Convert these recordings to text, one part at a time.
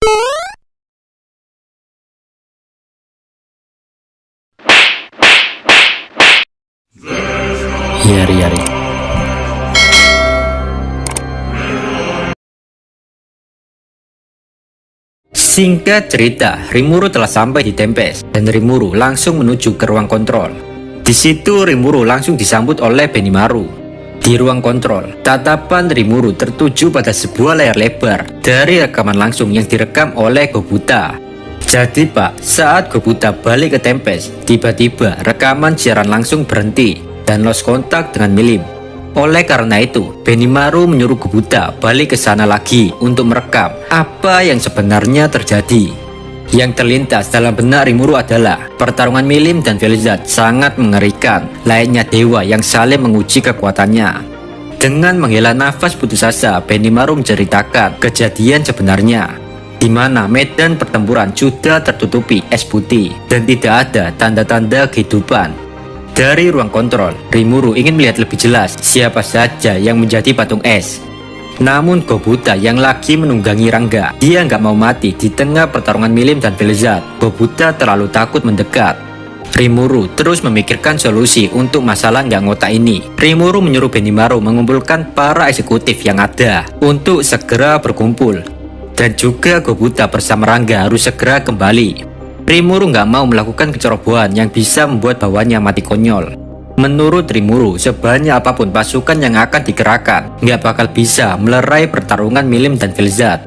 Yari-yari. Singkat cerita, Rimuru telah sampai di Tempest dan Rimuru langsung menuju ke ruang kontrol. Di situ Rimuru langsung disambut oleh Benimaru. Di ruang kontrol, tatapan Rimuru tertuju pada sebuah layar lebar dari rekaman langsung yang direkam oleh Gobuta. Jadi Pak, saat Gobuta balik ke Tempest, tiba-tiba rekaman siaran langsung berhenti dan lost kontak dengan Milim. Oleh karena itu, Benimaru menyuruh Gobuta balik ke sana lagi untuk merekam apa yang sebenarnya terjadi. Yang terlintas dalam benak Rimuru adalah pertarungan Milim dan Velizard sangat mengerikan, layaknya dewa yang saling menguji kekuatannya. Dengan menghela nafas putus asa, Benimaru menceritakan kejadian sebenarnya, di mana medan pertempuran sudah tertutupi es putih dan tidak ada tanda-tanda kehidupan. Dari ruang kontrol, Rimuru ingin melihat lebih jelas siapa saja yang menjadi patung es. Namun Gobuta yang lagi menunggangi Rangga, dia nggak mau mati di tengah pertarungan Milim dan Velizard. Gobuta terlalu takut mendekat. Rimuru terus memikirkan solusi untuk masalah nggak ngotak ini. Rimuru menyuruh Benimaru mengumpulkan para eksekutif yang ada untuk segera berkumpul. Dan juga Gobuta bersama Rangga harus segera kembali. Rimuru nggak mau melakukan kecerobohan yang bisa membuat bawahnya mati konyol. Menurut Rimuru, sebanyak apapun pasukan yang akan dikerahkan, nggak bakal bisa melerai pertarungan Milim dan Velizard.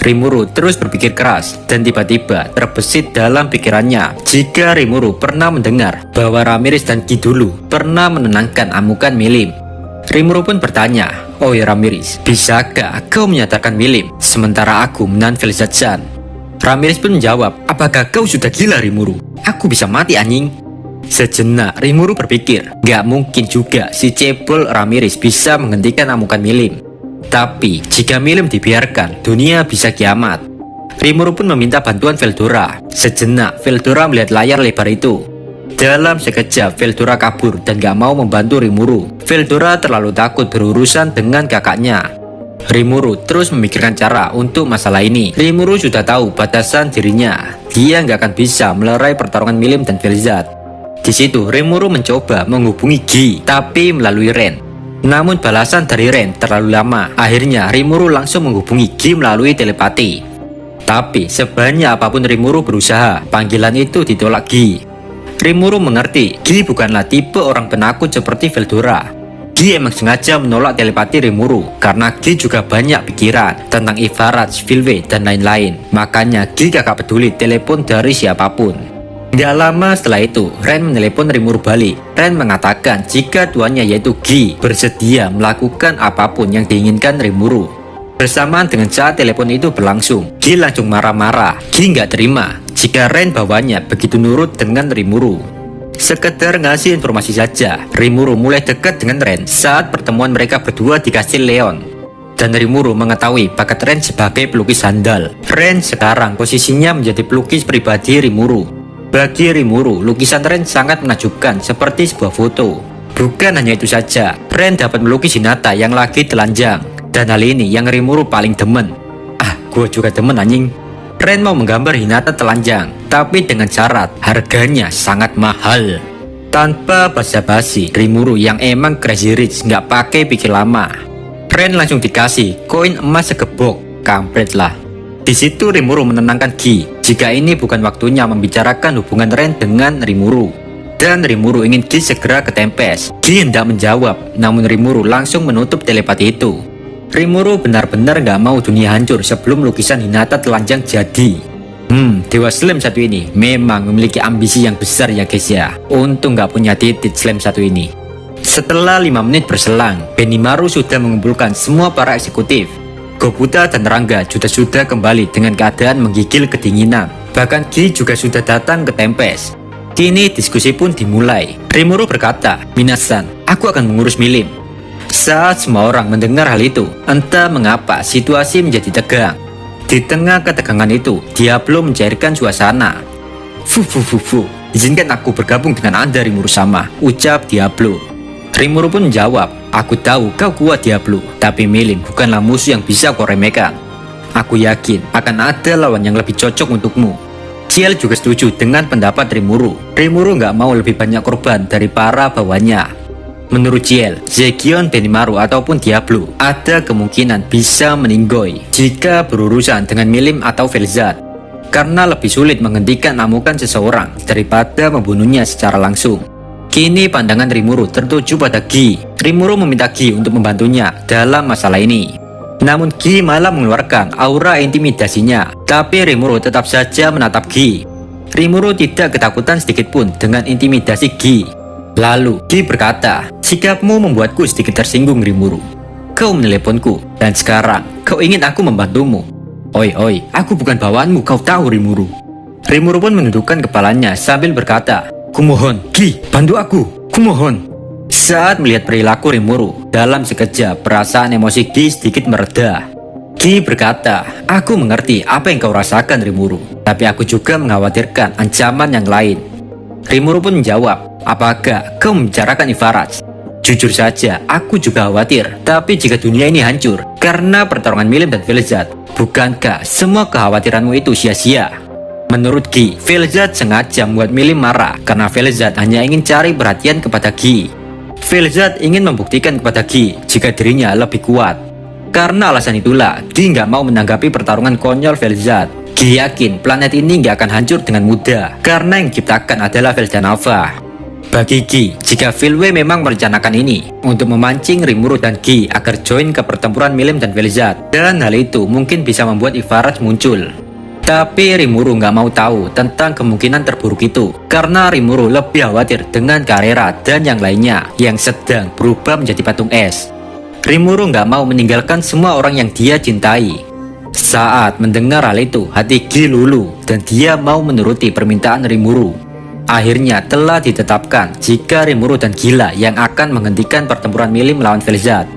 Rimuru terus berpikir keras dan tiba-tiba terbesit dalam pikirannya jika Rimuru pernah mendengar bahwa Ramirez dan Ki dulu pernah menenangkan amukan Milim. Rimuru pun bertanya, "Oh ya Ramirez, bisakah kau menyadarkan Milim sementara aku menahan Velizard-san?" Ramirez pun menjawab, "Apakah kau sudah gila Rimuru? Aku bisa mati anjing." Sejenak Rimuru berpikir, gak mungkin juga si cebol Ramirez bisa menghentikan amukan Milim. Tapi jika Milim dibiarkan, dunia bisa kiamat. Rimuru pun meminta bantuan Veldora. Sejenak Veldora melihat layar lebar itu. Dalam sekejap Veldora kabur dan gak mau membantu Rimuru. Veldora terlalu takut berurusan dengan kakaknya. Rimuru terus memikirkan cara untuk masalah ini. Rimuru sudah tahu batasan dirinya. Dia nggak akan bisa melerai pertarungan Milim dan Velizard. Di situ Rimuru mencoba menghubungi Gi, tapi melalui Ren. Namun balasan dari Ren terlalu lama. Akhirnya Rimuru langsung menghubungi Gi melalui telepati. Tapi sebanyak apapun Rimuru berusaha, panggilan itu ditolak Gi. Rimuru mengerti Gi bukanlah tipe orang penakut seperti Veldora. Gi emang sengaja menolak telepati Rimuru karena Gi juga banyak pikiran tentang Ivarat, Vilve, dan lain-lain. Makanya Gi gak peduli telepon dari siapapun. Gak lama setelah itu, Ren menelepon Rimuru balik. Ren mengatakan jika tuannya yaitu Gi bersedia melakukan apapun yang diinginkan Rimuru. Bersamaan dengan saat telepon itu berlangsung, Gi langsung marah-marah. Gi gak terima jika Ren bawanya begitu nurut dengan Rimuru. Sekedar ngasih informasi saja, Rimuru mulai dekat dengan Ren saat pertemuan mereka berdua di Kastil Leon. Dan Rimuru mengetahui bakat Ren sebagai pelukis handal. Ren sekarang posisinya menjadi pelukis pribadi Rimuru. Bagi Rimuru, lukisan Ren sangat menakjubkan seperti sebuah foto. Bukan hanya itu saja, Ren dapat melukis Hinata yang lagi telanjang. Dan hal ini yang Rimuru paling demen. Gue juga demen anjing. Ren mau menggambar Hinata telanjang, tapi dengan syarat harganya sangat mahal. Tanpa basa-basi, Rimuru yang emang crazy rich nggak pakai pikir lama. Ren langsung dikasih koin emas segebok, kampret lah. Di situ Rimuru menenangkan Gi jika ini bukan waktunya membicarakan hubungan Ren dengan Rimuru. Dan Rimuru ingin Gi segera ke Tempest. Gi hendak menjawab, namun Rimuru langsung menutup telepati itu. Rimuru benar-benar gak mau dunia hancur sebelum lukisan Hinata telanjang jadi. Dewa Slam satu ini memang memiliki ambisi yang besar ya guys ya. Untung gak punya titik Slam satu ini. Setelah 5 menit berselang, Benimaru sudah mengumpulkan semua para eksekutif. Gobuta dan Rangga sudah kembali dengan keadaan menggigil kedinginan. Bahkan Gi juga sudah datang ke Tempest. Kini diskusi pun dimulai. Rimuru berkata, "Minasan, aku akan mengurus Milim." Saat semua orang mendengar hal itu, entah mengapa situasi menjadi tegang. Di tengah ketegangan itu, Diablo mencairkan suasana. Fu, izinkan aku bergabung dengan Anda Rimuru sama, ucap Diablo. Rimuru pun menjawab, "Aku tahu kau kuat Diablo, tapi Milim bukanlah musuh yang bisa kau remehkan." Aku yakin akan ada lawan yang lebih cocok untukmu. Ciel juga setuju dengan pendapat Rimuru. Rimuru nggak mau lebih banyak korban dari para bawahannya. Menurut Ciel, Zekion, Benimaru ataupun Diablo ada kemungkinan bisa meninggoy jika berurusan dengan Milim atau Vel'Zad, karena lebih sulit menghentikan amukan seseorang daripada membunuhnya secara langsung. Kini pandangan Rimuru tertuju pada Gi. Rimuru meminta Gi untuk membantunya dalam masalah ini. Namun Gi malah mengeluarkan aura intimidasinya, tapi Rimuru tetap saja menatap Gi. Rimuru tidak ketakutan sedikitpun dengan intimidasi Gi. Lalu Gi berkata, "Sikapmu membuatku sedikit tersinggung, Rimuru. Kau meneleponku dan sekarang kau ingin aku membantumu. Oi, aku bukan bawaanmu, kau tahu, Rimuru." Rimuru pun menundukkan kepalanya sambil berkata, "Kumohon, Gi, bantu aku, kumohon." Saat melihat perilaku Rimuru, dalam sekejap perasaan emosi Gi sedikit mereda. Gi berkata, "Aku mengerti apa yang kau rasakan, Rimuru, tapi aku juga mengkhawatirkan ancaman yang lain." Rimuru pun menjawab, "Apakah kau membicarakan Ivaraj? Jujur saja, aku juga khawatir, tapi jika dunia ini hancur karena pertarungan Milim dan Vel'Zad, bukankah semua kekhawatiranmu itu sia-sia?" Menurut Gi, Vel'Zad sengaja membuat Milim marah karena Vel'Zad hanya ingin cari perhatian kepada Gi. Vel'Zad ingin membuktikan kepada Gi jika dirinya lebih kuat. Karena alasan itulah, Gi nggak mau menanggapi pertarungan konyol Vel'Zad. Gi yakin planet ini nggak akan hancur dengan mudah karena yang diciptakan adalah Vel'Danava. Bagi Gi, jika Filwe memang merencanakan ini untuk memancing Rimuru dan Gi agar join ke pertempuran Milim dan Vel'Zad, dan hal itu mungkin bisa membuat Ivaraj muncul. Tapi Rimuru nggak mau tahu tentang kemungkinan terburuk itu, karena Rimuru lebih khawatir dengan Carrera dan yang lainnya yang sedang berubah menjadi patung es. Rimuru nggak mau meninggalkan semua orang yang dia cintai. Saat mendengar hal itu, hati Gi luluh dan dia mau menuruti permintaan Rimuru. Akhirnya telah ditetapkan jika Rimuru dan Gila yang akan menghentikan pertempuran Milim melawan Vel'Zad.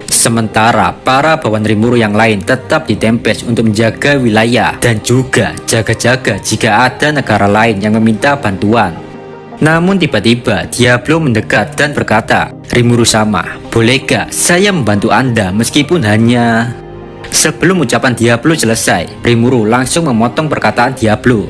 Sementara para bawahan Rimuru yang lain tetap di Tempest untuk menjaga wilayah dan juga jaga-jaga jika ada negara lain yang meminta bantuan. Namun tiba-tiba Diablo mendekat dan berkata, "Rimuru-sama, bolehkah saya membantu Anda meskipun hanya..." Sebelum ucapan Diablo selesai, Rimuru langsung memotong perkataan Diablo.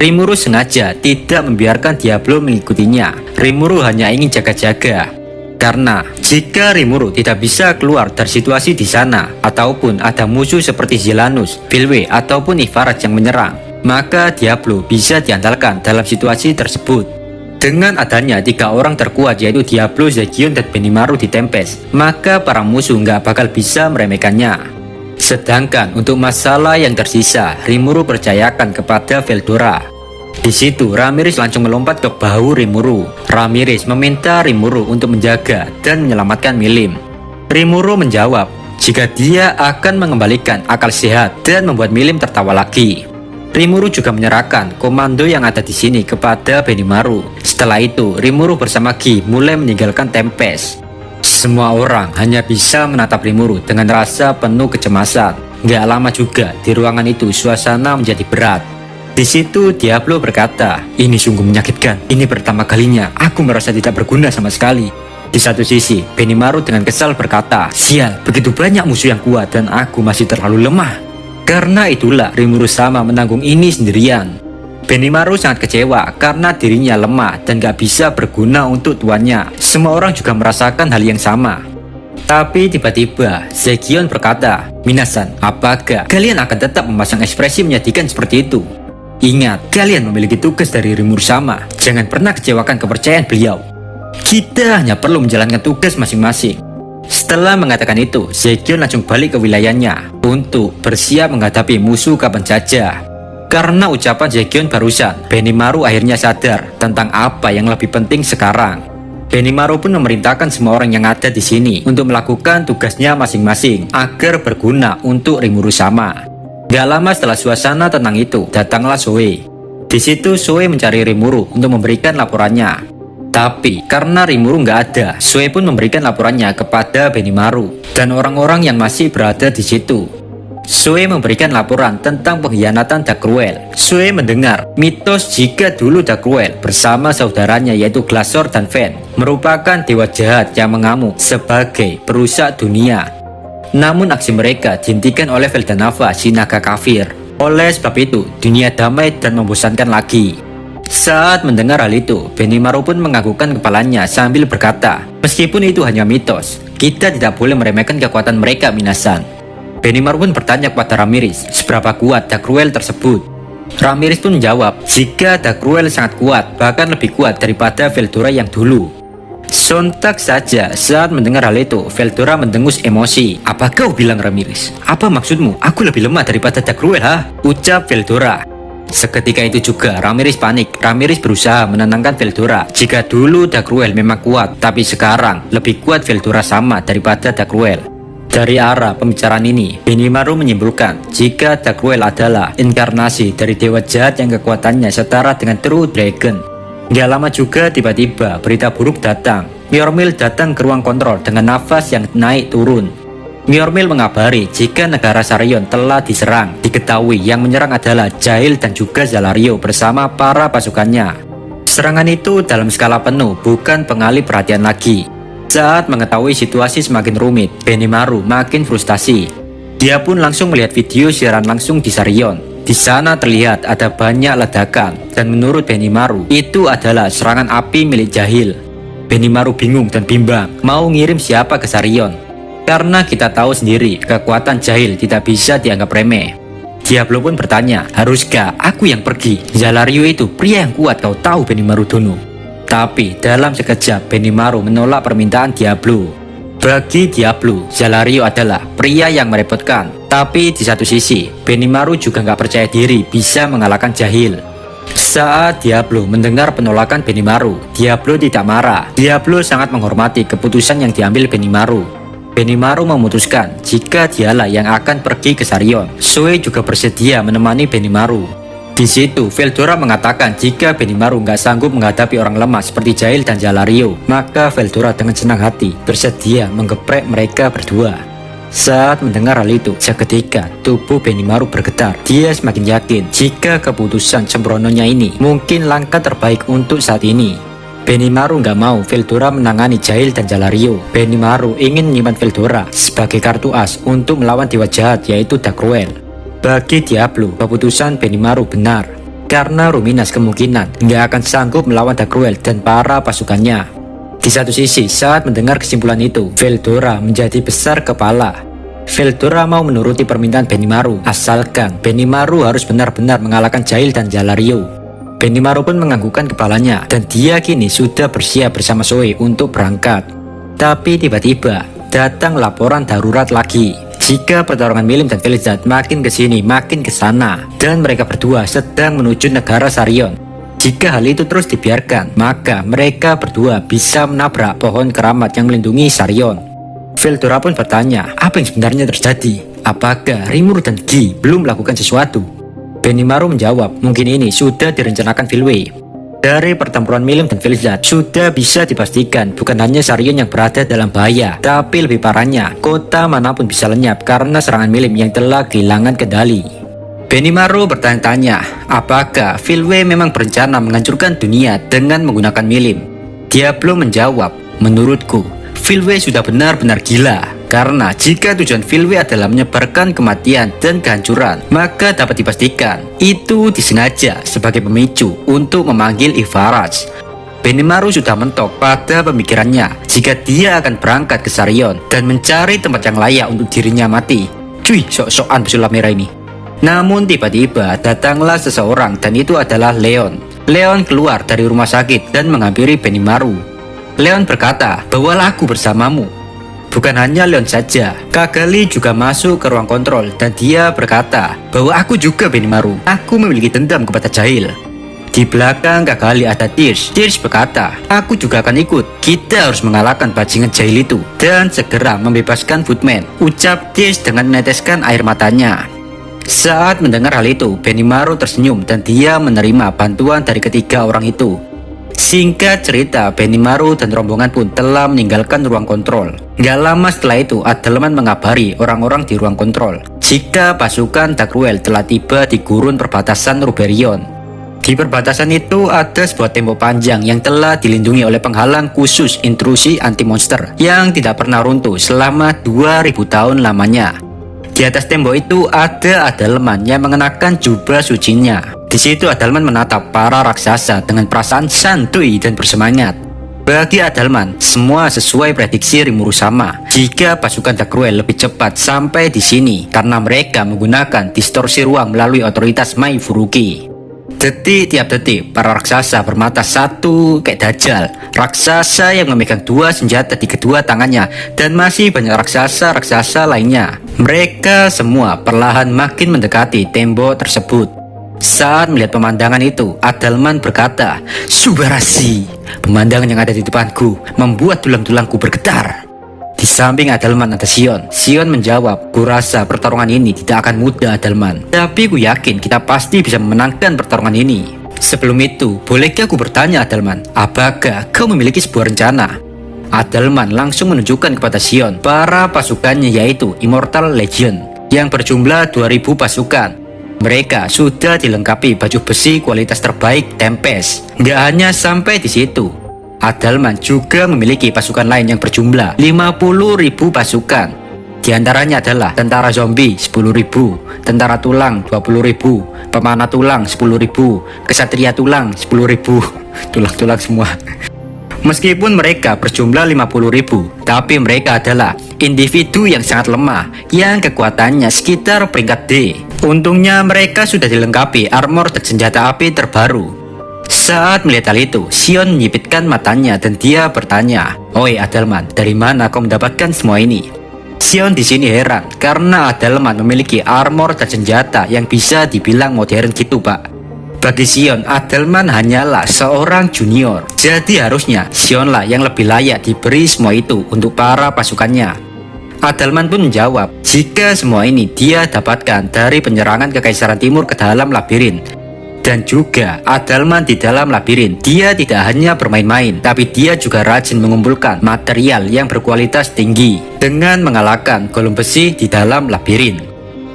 Rimuru sengaja tidak membiarkan Diablo mengikutinya. Rimuru hanya ingin jaga-jaga. Karena jika Rimuru tidak bisa keluar dari situasi di sana, ataupun ada musuh seperti Zelanus, Filwe, ataupun Ivaraj yang menyerang, maka Diablo bisa diandalkan dalam situasi tersebut. Dengan adanya 3 orang terkuat yaitu Diablo, Zekion, dan Benimaru di Tempest, maka para musuh nggak bakal bisa meremehkannya. Sedangkan untuk masalah yang tersisa, Rimuru percayakan kepada Veldora. Di situ Ramirez langsung melompat ke bahu Rimuru. Ramirez meminta Rimuru untuk menjaga dan menyelamatkan Milim. Rimuru menjawab jika dia akan mengembalikan akal sehat dan membuat Milim tertawa lagi. Rimuru juga menyerahkan komando yang ada di sini kepada Benimaru. Setelah itu, Rimuru bersama Gi mulai meninggalkan Tempest. Semua orang hanya bisa menatap Rimuru dengan rasa penuh kecemasan. Gak lama juga di ruangan itu suasana menjadi berat. Di situ Diablo berkata, "Ini sungguh menyakitkan. Ini pertama kalinya aku merasa tidak berguna sama sekali." Di satu sisi, Benimaru dengan kesal berkata, "Sial, begitu banyak musuh yang kuat dan aku masih terlalu lemah. Karena itulah Rimuru-sama menanggung ini sendirian." Benimaru sangat kecewa karena dirinya lemah dan gak bisa berguna untuk tuannya. Semua orang juga merasakan hal yang sama. Tapi tiba-tiba Zekion berkata, "Minasan, apakah kalian akan tetap memasang ekspresi menyedihkan seperti itu? Ingat, kalian memiliki tugas dari Rimuru-sama. Jangan pernah kecewakan kepercayaan beliau. Kita hanya perlu menjalankan tugas masing-masing." Setelah mengatakan itu, Zekion langsung balik ke wilayahnya untuk bersiap menghadapi musuh kapan saja. Karena ucapan Zekion barusan, Benimaru akhirnya sadar tentang apa yang lebih penting sekarang. Benimaru pun memerintahkan semua orang yang ada di sini untuk melakukan tugasnya masing-masing agar berguna untuk Rimuru-sama. Gak lama setelah suasana tenang itu, datanglah Zoe. Di situ Zoe mencari Rimuru untuk memberikan laporannya. Tapi karena Rimuru nggak ada, Zoe pun memberikan laporannya kepada Benimaru dan orang-orang yang masih berada di situ. Zoe memberikan laporan tentang pengkhianatan Darkruel. Zoe mendengar mitos jika dulu Darkruel bersama saudaranya yaitu Glazor dan Ven merupakan dewa jahat yang mengamuk sebagai perusak dunia. Namun aksi mereka dihentikan oleh Veldanava, si naga kafir. Oleh sebab itu, dunia damai dan membosankan lagi. Saat mendengar hal itu, Benimaru pun menganggukkan kepalanya sambil berkata, meskipun itu hanya mitos, kita tidak boleh meremehkan kekuatan mereka, Minasan. Benimaru pun bertanya kepada Ramirez, seberapa kuat Dark Cruel tersebut. Ramirez pun menjawab, jika Dark Cruel sangat kuat, bahkan lebih kuat daripada Veldora yang dulu. Sontak saja saat mendengar hal itu, Veldora mendengus emosi. Apa kau bilang, Ramirez? Apa maksudmu? Aku lebih lemah daripada Dark Cruel, ha? Ucap Veldora. Seketika itu juga Ramirez panik. Ramirez berusaha menenangkan Veldora. Jika dulu Dark Cruel memang kuat, tapi sekarang lebih kuat Veldora sama daripada Dark Cruel. Dari arah pembicaraan ini, Benimaru menyimpulkan jika Dark Cruel adalah inkarnasi dari dewa jahat yang kekuatannya setara dengan True Dragon. Gak lama juga tiba-tiba berita buruk datang. Mjolnir datang ke ruang kontrol dengan nafas yang naik turun. Mjolnir mengabari jika negara Sarion telah diserang. Diketahui yang menyerang adalah Jail dan juga Zalario bersama para pasukannya. Serangan itu dalam skala penuh, bukan pengalih perhatian lagi. Saat mengetahui situasi semakin rumit, Benimaru makin frustasi. Dia pun langsung melihat video siaran langsung di Sarion. Di sana terlihat ada banyak ledakan, dan menurut Benimaru, itu adalah serangan api milik Jahil. Benimaru bingung dan bimbang, mau ngirim siapa ke Sarion. Karena kita tahu sendiri, kekuatan Jahil tidak bisa dianggap remeh. Diablo pun bertanya, haruskah aku yang pergi? Zalario itu pria yang kuat, kau tahu, Benimaru Dono. Tapi dalam sekejap Benimaru menolak permintaan Diablo. Bagi Diablo, Zalario adalah pria yang merepotkan. Tapi di satu sisi, Benimaru juga nggak percaya diri bisa mengalahkan Jahil. Saat Diablo mendengar penolakan Benimaru, Diablo tidak marah. Diablo sangat menghormati keputusan yang diambil Benimaru. Benimaru memutuskan jika dialah yang akan pergi ke Sarion. Zoe juga bersedia menemani Benimaru. Di situ, Veldora mengatakan jika Benimaru nggak sanggup menghadapi orang lemah seperti Jail dan Zalario, maka Veldora dengan senang hati bersedia menggeprek mereka berdua. Saat mendengar hal itu, seketika tubuh Benimaru bergetar. Dia semakin yakin jika keputusan sembrononya ini mungkin langkah terbaik untuk saat ini. Benimaru nggak mau Veldora menangani Jail dan Zalario. Benimaru ingin menyimpan Veldora sebagai kartu as untuk melawan dewa jahat yaitu Dark Cruel. Bagi Diablo, keputusan Benimaru benar, karena Ruminas kemungkinan nggak akan sanggup melawan Dark Cruel dan para pasukannya. Di satu sisi, saat mendengar kesimpulan itu, Veldora menjadi besar kepala. Veldora mau menuruti permintaan Benimaru, asalkan Benimaru harus benar-benar mengalahkan Jail dan Zalario. Benimaru pun menganggukkan kepalanya, dan dia kini sudah bersiap bersama Zoe untuk berangkat. Tapi tiba-tiba, datang laporan darurat lagi. Jika pertarungan Milim dan Felizard makin kesini makin kesana, dan mereka berdua sedang menuju negara Sarion. Jika hal itu terus dibiarkan, maka mereka berdua bisa menabrak pohon keramat yang melindungi Sarion. Veldora pun bertanya, apa yang sebenarnya terjadi? Apakah Rimuru dan Gi belum melakukan sesuatu? Benimaru menjawab, mungkin ini sudah direncanakan Filwe. Dari pertempuran Milim dan Felizard sudah bisa dipastikan bukan hanya Sarion yang berada dalam bahaya, tapi lebih parahnya, kota manapun bisa lenyap karena serangan Milim yang telah kehilangan kendali. Benimaru bertanya-tanya, apakah Filwe memang berencana menghancurkan dunia dengan menggunakan Milim? Diablo menjawab, menurutku, Filwe sudah benar-benar gila. Karena jika tujuan Filwe adalah menyebarkan kematian dan kehancuran, maka dapat dipastikan itu disengaja sebagai pemicu untuk memanggil Ivaraj. Benimaru sudah mentok pada pemikirannya jika dia akan berangkat ke Sarion dan mencari tempat yang layak untuk dirinya mati. Cuy, sok-sokan pesulap merah ini. Namun tiba-tiba datanglah seseorang dan itu adalah Leon. Leon keluar dari rumah sakit dan menghampiri Benimaru. Leon berkata, bawalah aku bersamamu. Bukan hanya Leon saja, Kagali juga masuk ke ruang kontrol dan dia berkata bahwa aku juga Benimaru, aku memiliki dendam kepada Jail. Di belakang Kagali ada Tears. Tears berkata, aku juga akan ikut, kita harus mengalahkan bajingan Jail itu dan segera membebaskan Footman, ucap Tears dengan meneteskan air matanya. Saat mendengar hal itu, Benimaru tersenyum dan dia menerima bantuan dari ketiga orang itu. Singkat cerita, Benimaru dan rombongan pun telah meninggalkan ruang kontrol. Gak lama setelah itu, Adeleman mengabari orang-orang di ruang kontrol jika pasukan Dark Cruel telah tiba di gurun perbatasan Ruberion. Di perbatasan itu ada sebuah tembok panjang yang telah dilindungi oleh penghalang khusus intrusi anti-monster yang tidak pernah runtuh selama 2000 tahun lamanya. Di atas tembok itu ada Adalman yang mengenakan jubah sucinya. Di situ Adalman menatap para raksasa dengan perasaan santuy dan bersemangat. Bagi Adalman, semua sesuai prediksi Rimuru sama. Jika pasukan Darkruel lebih cepat sampai di sini karena mereka menggunakan distorsi ruang melalui otoritas Mai Furuki. Tiap detik, para raksasa bermata satu kayak Dajjal. Raksasa yang memegang dua senjata di kedua tangannya, dan masih banyak raksasa-raksasa lainnya. Mereka semua perlahan makin mendekati tembok tersebut. Saat melihat pemandangan itu, Adalman berkata, "Subarasi, pemandangan yang ada di depanku membuat tulang-tulangku bergetar." Di samping Adalman ada Sion. Sion menjawab, "Kurasa pertarungan ini tidak akan mudah, Adalman. Tapi ku yakin kita pasti bisa memenangkan pertarungan ini." Sebelum itu, bolehkah aku bertanya, Adalman, apakah kau memiliki sebuah rencana? Adalman langsung menunjukkan kepada Sion para pasukannya, yaitu Immortal Legion yang berjumlah 2000 pasukan. Mereka sudah dilengkapi baju besi kualitas terbaik Tempest. Nggak hanya sampai di situ, Adalman juga memiliki pasukan lain yang berjumlah 50.000 pasukan. Di antaranya adalah tentara zombie 10.000, tentara tulang 20.000, pemanah tulang 10.000, kesatria tulang 10.000, tulang-tulang semua. Meskipun mereka berjumlah 50.000, tapi mereka adalah individu yang sangat lemah, yang kekuatannya sekitar peringkat D. Untungnya mereka sudah dilengkapi armor dan senjata api terbaru. Saat melihat hal itu, Sion menyipitkan matanya dan dia bertanya, "Oi Adalman, dari mana kau mendapatkan semua ini?" Sion di sini heran karena Adalman memiliki armor dan senjata yang bisa dibilang modern gitu, Pak. Bagi Sion, Adalman hanyalah seorang junior. Jadi harusnya Sionlah yang lebih layak diberi semua itu untuk para pasukannya. Adalman pun menjawab, jika semua ini dia dapatkan dari penyerangan Kekaisaran Timur ke dalam labirin. Dan juga Adalman di dalam labirin, dia tidak hanya bermain-main, tapi dia juga rajin mengumpulkan material yang berkualitas tinggi dengan mengalahkan golem besi di dalam labirin.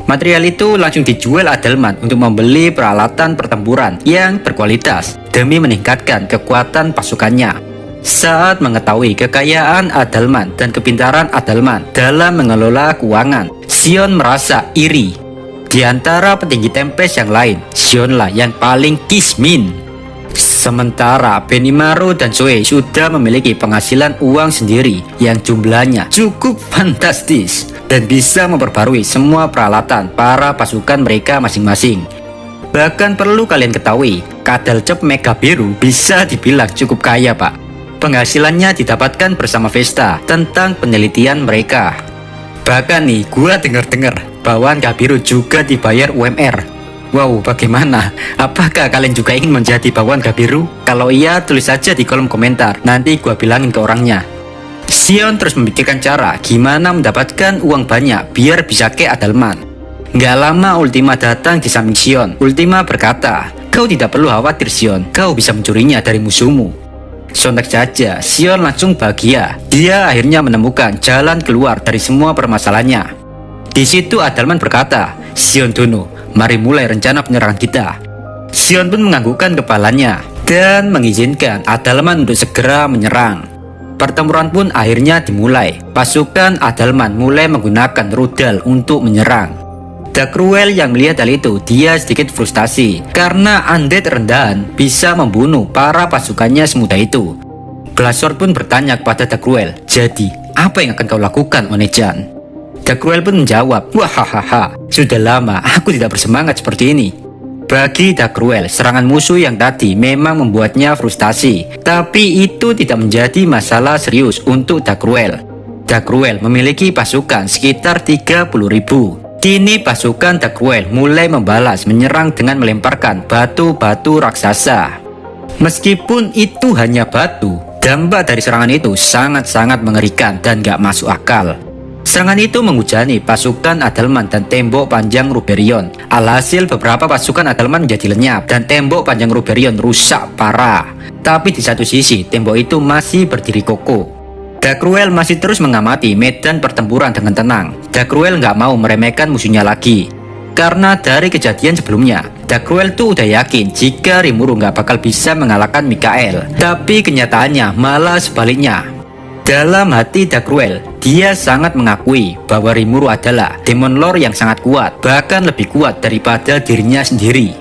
Material itu langsung dijual Adalman untuk membeli peralatan pertempuran yang berkualitas demi meningkatkan kekuatan pasukannya. Saat mengetahui kekayaan Adalman dan kepintaran Adalman dalam mengelola keuangan, Sion merasa iri. Di antara petinggi Tempest yang lain, Sionlah yang paling kismin. Sementara Benimaru dan Zoe sudah memiliki penghasilan uang sendiri yang jumlahnya cukup fantastis dan bisa memperbarui semua peralatan para pasukan mereka masing-masing. Bahkan perlu kalian ketahui, Kadalcep Mega Biru bisa dibilang cukup kaya, Pak. Penghasilannya didapatkan bersama Vesta tentang penelitian mereka. Bahkan nih, gua dengar-dengar Bawahan Gabiru juga dibayar UMR. Wow, bagaimana? Apakah kalian juga ingin menjadi bawahan Gabiru? Kalau iya, tulis saja di kolom komentar. Nanti gua bilangin ke orangnya. Sion terus memikirkan cara gimana mendapatkan uang banyak biar bisa ke Adalman. Nggak lama Ultima datang di samping Sion. Ultima berkata, "Kau tidak perlu khawatir Sion, kau bisa mencurinya dari musuhmu." Sontak saja, Sion langsung bahagia. Dia akhirnya menemukan jalan keluar dari semua permasalahannya. Di situ Adalman berkata, "Sion Dono, mari mulai rencana penyerangan kita." Sion pun menganggukkan kepalanya dan mengizinkan Adalman untuk segera menyerang. Pertempuran pun akhirnya dimulai. Pasukan Adalman mulai menggunakan rudal untuk menyerang. Darkruel yang melihat hal itu, dia sedikit frustasi karena undead rendahan bisa membunuh para pasukannya semudah itu. Glazor pun bertanya kepada Darkruel, "Jadi, apa yang akan kau lakukan, One-chan?" Darkruel pun menjawab, "Wahahaha, sudah lama aku tidak bersemangat seperti ini." Bagi Darkruel, serangan musuh yang tadi memang membuatnya frustasi, tapi itu tidak menjadi masalah serius untuk Darkruel. Darkruel memiliki pasukan sekitar 30.000. Kini pasukan Darkruel mulai membalas menyerang dengan melemparkan batu-batu raksasa. Meskipun itu hanya batu, dampak dari serangan itu sangat-sangat mengerikan dan gak masuk akal. Serangan itu menghujani pasukan Adalman dan tembok panjang Ruberion. Alhasil beberapa pasukan Adalman menjadi lenyap dan tembok panjang Ruberion rusak parah. Tapi di satu sisi tembok itu masih berdiri kokoh. Darkruel masih terus mengamati medan pertempuran dengan tenang. Darkruel nggak mau meremehkan musuhnya lagi. Karena dari kejadian sebelumnya, Dagruel tuh udah yakin jika Rimuru nggak bakal bisa mengalahkan Mikael. Tapi kenyataannya malah sebaliknya. Dalam hati Dagruel, dia sangat mengakui bahwa Rimuru adalah Demon Lord yang sangat kuat, bahkan lebih kuat daripada dirinya sendiri.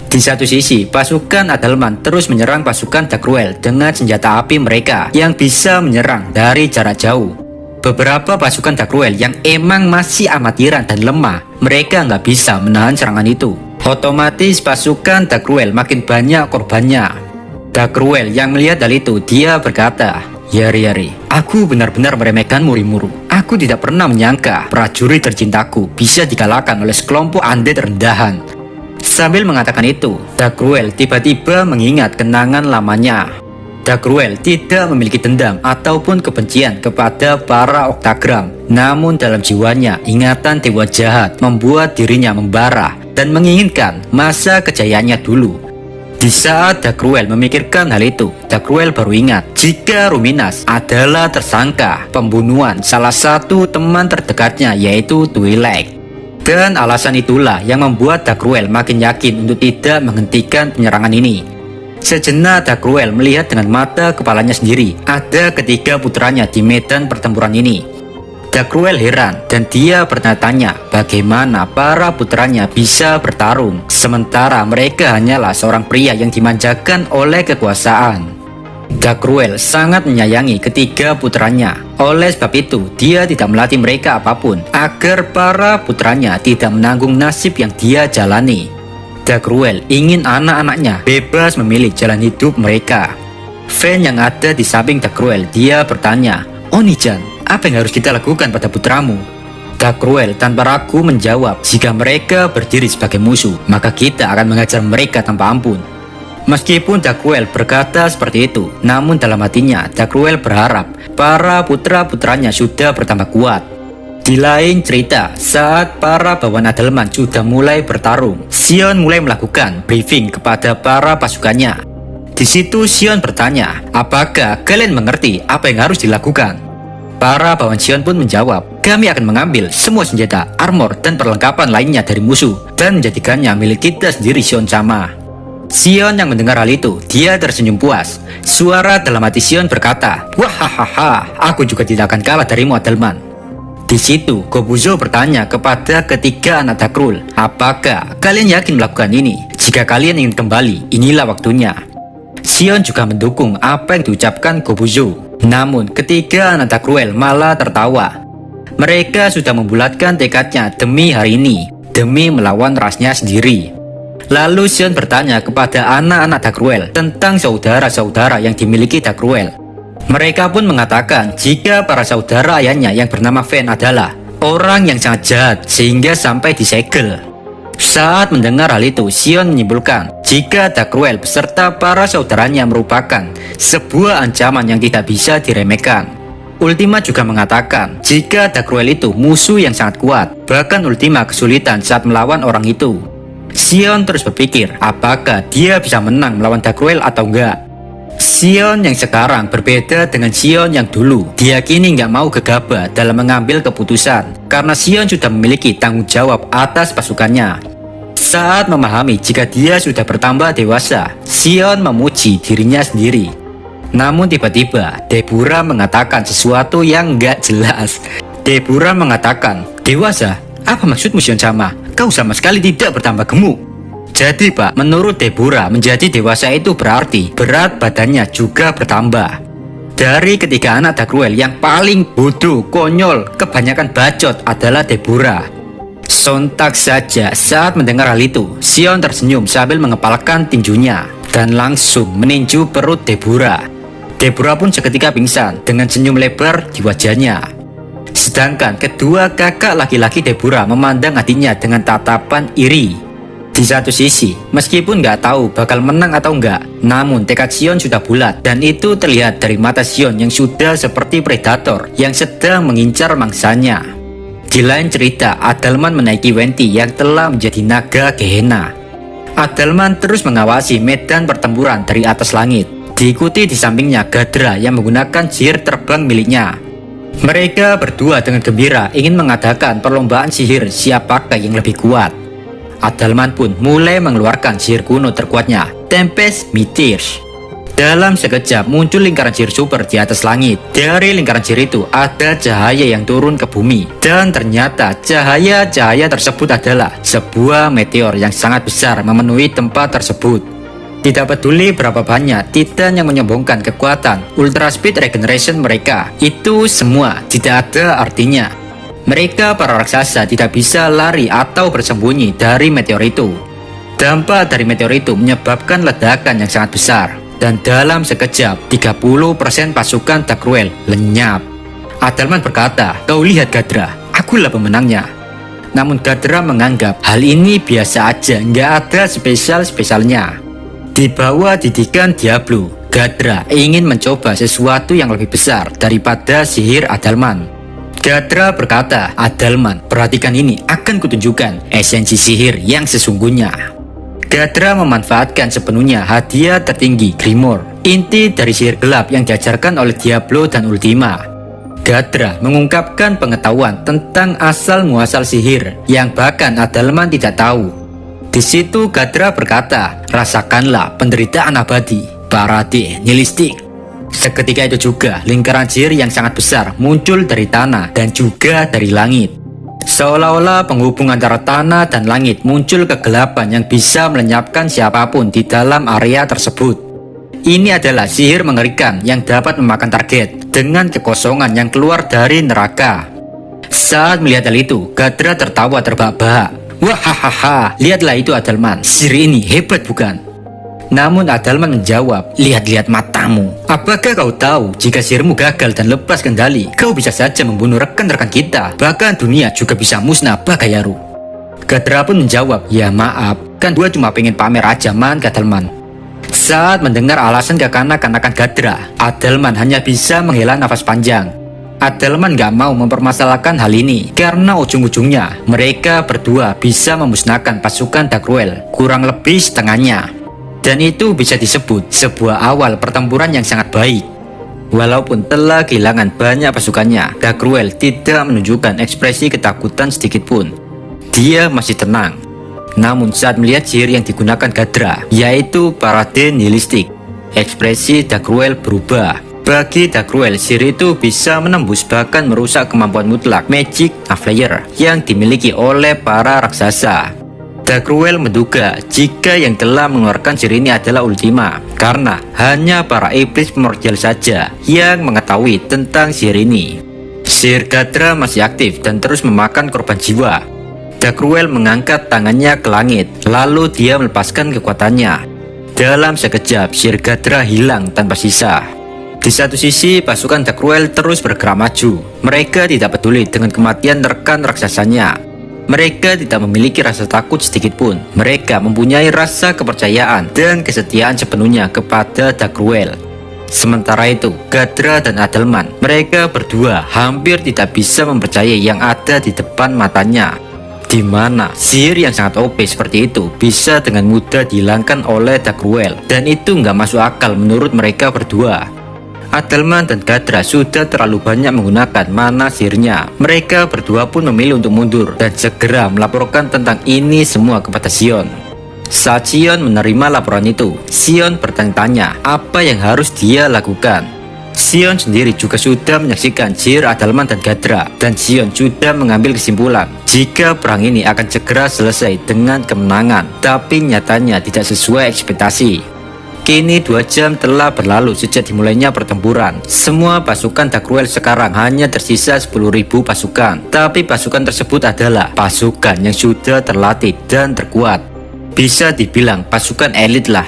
Di satu sisi, pasukan Adalman terus menyerang pasukan Dagruel dengan senjata api mereka yang bisa menyerang dari jarak jauh. Beberapa pasukan Dagruel yang emang masih amatiran dan lemah, mereka nggak bisa menahan serangan itu. Otomatis pasukan Dagruel makin banyak korbannya. Dagruel yang melihat hal itu, dia berkata, "Yari, aku benar-benar meremehkanmu Rimuru. Aku tidak pernah menyangka prajurit tercintaku bisa dikalahkan oleh sekelompok undead rendahan." Sambil mengatakan itu, Dagruel tiba-tiba mengingat kenangan lamanya. Dagruel tidak memiliki dendam ataupun kebencian kepada para Octagram. Namun dalam jiwanya, ingatan dewa jahat membuat dirinya membara dan menginginkan masa kejayaannya dulu. Di saat Dagruel memikirkan hal itu, Dagruel baru ingat jika Ruminas adalah tersangka pembunuhan salah satu teman terdekatnya, yaitu Twi'lek. Dan alasan itulah yang membuat Dagruel makin yakin untuk tidak menghentikan penyerangan ini. Sejenak Dagruel melihat dengan mata kepalanya sendiri ada ketiga putranya di medan pertempuran ini. Dagruel heran dan dia bertanya-tanya bagaimana para putranya bisa bertarung sementara mereka hanyalah seorang pria yang dimanjakan oleh kekuasaan. Dagruel sangat menyayangi ketiga putranya. Oleh sebab itu, dia tidak melatih mereka apapun agar para putranya tidak menanggung nasib yang dia jalani. Dagruel ingin anak-anaknya bebas memilih jalan hidup mereka. Fan yang ada di samping Dagruel, dia bertanya, "Oni-chan, apa yang harus kita lakukan pada putramu?" Dagruel tanpa ragu menjawab, "Jika mereka berdiri sebagai musuh, maka kita akan mengajar mereka tanpa ampun." Meskipun Dagruel berkata seperti itu, namun dalam hatinya Dagruel berharap para putra-putranya sudah bertambah kuat. Di lain cerita, saat para bawahan Adalman sudah mulai bertarung, Xion mulai melakukan briefing kepada para pasukannya. Di situ Xion bertanya, "Apakah kalian mengerti apa yang harus dilakukan?" Para bawahan Xion pun menjawab, "Kami akan mengambil semua senjata, armor, dan perlengkapan lainnya dari musuh dan menjadikannya milik kita sendiri, Xion-sama." Xion yang mendengar hal itu, dia tersenyum puas. Suara dalam hati Xion berkata, "Wahahaha, aku juga tidak akan kalah darimu Adalman." Di situ, Kobuzo bertanya kepada ketiga anak Dagruel, "Apakah kalian yakin melakukan ini? Jika kalian ingin kembali, inilah waktunya." Xion juga mendukung apa yang diucapkan Kobuzo. Namun, ketiga anak Dagruel malah tertawa. Mereka sudah membulatkan tekadnya demi hari ini, demi melawan rasnya sendiri. Lalu Xion bertanya kepada anak-anak Dagruel tentang saudara-saudara yang dimiliki Dagruel. Mereka pun mengatakan jika para saudara ayahnya yang bernama Fan adalah orang yang sangat jahat sehingga sampai disegel. Saat mendengar hal itu, Xion menyimpulkan jika Dagruel beserta para saudaranya merupakan sebuah ancaman yang tidak bisa diremehkan. Ultima juga mengatakan jika Dagruel itu musuh yang sangat kuat, bahkan Ultima kesulitan saat melawan orang itu. Xion terus berpikir apakah dia bisa menang melawan Dagruel atau enggak. Xion yang sekarang berbeda dengan Xion yang dulu. Dia kini nggak mau gegabah dalam mengambil keputusan karena Xion sudah memiliki tanggung jawab atas pasukannya. Saat memahami jika dia sudah bertambah dewasa, Xion memuji dirinya sendiri. Namun tiba-tiba Deborah mengatakan sesuatu yang nggak jelas. Deborah mengatakan, "Dewasa? Apa maksudmu Xion-sama? Kau sama sekali tidak bertambah gemuk." Jadi Pak, menurut Deborah, menjadi dewasa itu berarti berat badannya juga bertambah. Dari ketiga anak Dagruel yang paling bodoh, konyol, kebanyakan bacot adalah Deborah. Sontak saja saat mendengar hal itu, Xion tersenyum sambil mengepalkan tinjunya dan langsung meninju perut Deborah. Deborah pun seketika pingsan dengan senyum lebar di wajahnya. Sedangkan kedua kakak laki-laki Deborah memandang adiknya dengan tatapan iri. Di satu sisi, meskipun nggak tahu bakal menang atau enggak, namun tekad Xion sudah bulat dan itu terlihat dari mata Xion yang sudah seperti predator yang sedang mengincar mangsanya. Di lain cerita, Adalman menaiki Venti yang telah menjadi naga Gehenna. Adalman terus mengawasi medan pertempuran dari atas langit. Diikuti di sampingnya Gadra yang menggunakan sihir terbang miliknya. Mereka berdua dengan gembira ingin mengadakan perlombaan sihir siapakah yang lebih kuat. Adalman pun mulai mengeluarkan sihir kuno terkuatnya, Tempest Meteors. Dalam sekejap muncul lingkaran sihir super di atas langit. Dari lingkaran sihir itu ada cahaya yang turun ke bumi. Dan ternyata cahaya-cahaya tersebut adalah sebuah meteor yang sangat besar memenuhi tempat tersebut. Tidak peduli berapa banyak Titan yang menyombongkan kekuatan Ultra Speed Regeneration mereka, itu semua tidak ada artinya. Mereka para raksasa tidak bisa lari atau bersembunyi dari meteor itu. Dampak dari meteor itu menyebabkan ledakan yang sangat besar. Dan dalam sekejap 30% pasukan Darkruel lenyap. Adalman berkata, "Kau lihat Gadra, akulah pemenangnya." Namun Gadra menganggap hal ini biasa aja, nggak ada spesial-spesialnya. Di bawah didikan Diablo, Gadra ingin mencoba sesuatu yang lebih besar daripada sihir Adalman. Gadra berkata, "Adalman, perhatikan ini, akan kutunjukkan esensi sihir yang sesungguhnya." Gadra memanfaatkan sepenuhnya hadiah tertinggi Grimoire, inti dari sihir gelap yang diajarkan oleh Diablo dan Ultima. Gadra mengungkapkan pengetahuan tentang asal-muasal sihir yang bahkan Adalman tidak tahu. Di situ Gadra berkata, "Rasakanlah penderitaan abadi, Parade Nihilistik." Seketika itu juga lingkaran sihir yang sangat besar muncul dari tanah dan juga dari langit. Seolah-olah penghubung antara tanah dan langit muncul kegelapan yang bisa melenyapkan siapapun di dalam area tersebut. Ini adalah sihir mengerikan yang dapat memakan target dengan kekosongan yang keluar dari neraka. Saat melihat hal itu, Gadra tertawa terbahak-bahak. "Wahahaha, lihatlah itu Adalman, sihir ini hebat bukan?" Namun Adalman menjawab, "Lihat-lihat matamu. Apakah kau tahu jika sihirmu gagal dan lepas kendali, kau bisa saja membunuh rekan-rekan kita. Bahkan dunia juga bisa musnah Bagayaru." Gadra pun menjawab, "Ya maaf, kan gua cuma pengen pamer aja man Adalman." Saat mendengar alasan kekanak-kanakan Gadra, Adalman hanya bisa menghela nafas panjang. Adalman gak mau mempermasalahkan hal ini karena ujung-ujungnya mereka berdua bisa memusnahkan pasukan Darkruel, kurang lebih setengahnya. Dan itu bisa disebut sebuah awal pertempuran yang sangat baik. Walaupun telah kehilangan banyak pasukannya, Darkruel tidak menunjukkan ekspresi ketakutan sedikit pun. Dia masih tenang. Namun saat melihat sihir yang digunakan Gadra, yaitu Parade Nihilistik, ekspresi Darkruel berubah. Bagi Darkruel, sihir itu bisa menembus bahkan merusak kemampuan mutlak Magic Player yang dimiliki oleh para raksasa. Darkruel menduga jika yang telah mengeluarkan sihir ini adalah Ultima, karena hanya para iblis primordial saja yang mengetahui tentang sihir ini. Sihir Gadra masih aktif dan terus memakan korban jiwa. Darkruel mengangkat tangannya ke langit, lalu dia melepaskan kekuatannya. Dalam sekejap, sihir Gadra hilang tanpa sisa. Di satu sisi, pasukan Darkruel terus bergerak maju. Mereka tidak peduli dengan kematian rekan raksasanya. Mereka tidak memiliki rasa takut sedikit pun. Mereka mempunyai rasa kepercayaan dan kesetiaan sepenuhnya kepada Darkruel. Sementara itu, Gadra dan Adalman, mereka berdua hampir tidak bisa mempercayai yang ada di depan matanya. Di mana sihir yang sangat OP seperti itu bisa dengan mudah dihilangkan oleh Darkruel, dan itu nggak masuk akal menurut mereka berdua. Adalman dan Gadra sudah terlalu banyak menggunakan mana sihirnya. Mereka berdua pun memilih untuk mundur dan segera melaporkan tentang ini semua kepada Sion. Saat Sion menerima laporan itu, Sion bertanya-tanya apa yang harus dia lakukan. Sion sendiri juga sudah menyaksikan sihir Adalman dan Gadra, dan Sion sudah mengambil kesimpulan jika perang ini akan segera selesai dengan kemenangan, tapi nyatanya tidak sesuai ekspektasi. Kini 2 jam telah berlalu sejak dimulainya pertempuran. Semua pasukan Darkruel sekarang hanya tersisa 10.000 pasukan. Tapi pasukan tersebut adalah pasukan yang sudah terlatih dan terkuat. Bisa dibilang pasukan elit lah.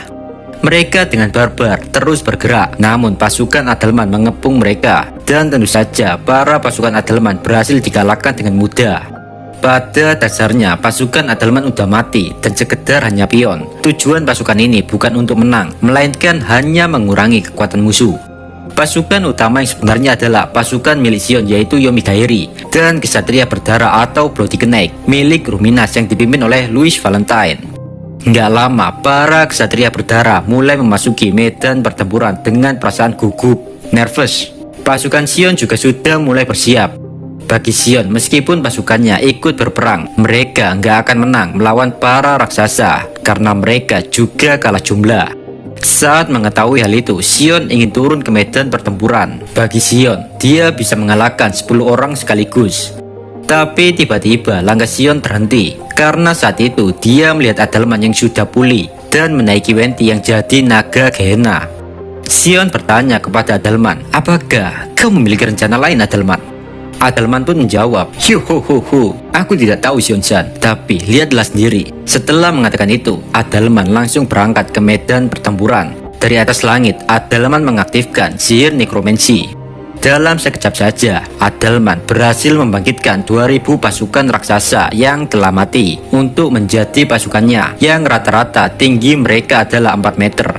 Mereka dengan barbar terus bergerak, namun pasukan Adalman mengepung mereka. Dan tentu saja para pasukan Adalman berhasil dikalahkan dengan mudah. Pada dasarnya pasukan Adalman udah mati dan sekedar hanya pion. Tujuan pasukan ini bukan untuk menang, melainkan hanya mengurangi kekuatan musuh. Pasukan utama yang sebenarnya adalah pasukan milik Sion, yaitu Yomigaeri dan Kesatria Berdarah atau Bloody Snake milik Ruminas yang dipimpin oleh Louis Valentine. Nggak lama para Kesatria Berdarah mulai memasuki medan pertempuran dengan perasaan gugup, nervous. Pasukan Sion juga sudah mulai bersiap. Bagi Sion, meskipun pasukannya ikut berperang, mereka nggak akan menang melawan para raksasa karena mereka juga kalah jumlah. Saat mengetahui hal itu, Sion ingin turun ke medan pertempuran. Bagi Sion, dia bisa mengalahkan 10 orang sekaligus. Tapi tiba-tiba langkah Sion terhenti karena saat itu dia melihat Adalman yang sudah pulih dan menaiki Wenti yang jadi naga Gehenna. Sion bertanya kepada Adalman, "Apakah kau memiliki rencana lain, Adalman?" Adalman pun menjawab, "Yuhuhuhu, aku tidak tahu, Sion-san, tapi lihatlah sendiri." Setelah mengatakan itu, Adalman langsung berangkat ke medan pertempuran. Dari atas langit, Adalman mengaktifkan sihir nekromansi. Dalam sekejap saja, Adalman berhasil membangkitkan 2000 pasukan raksasa yang telah mati untuk menjadi pasukannya yang rata-rata tinggi mereka adalah 4 meter.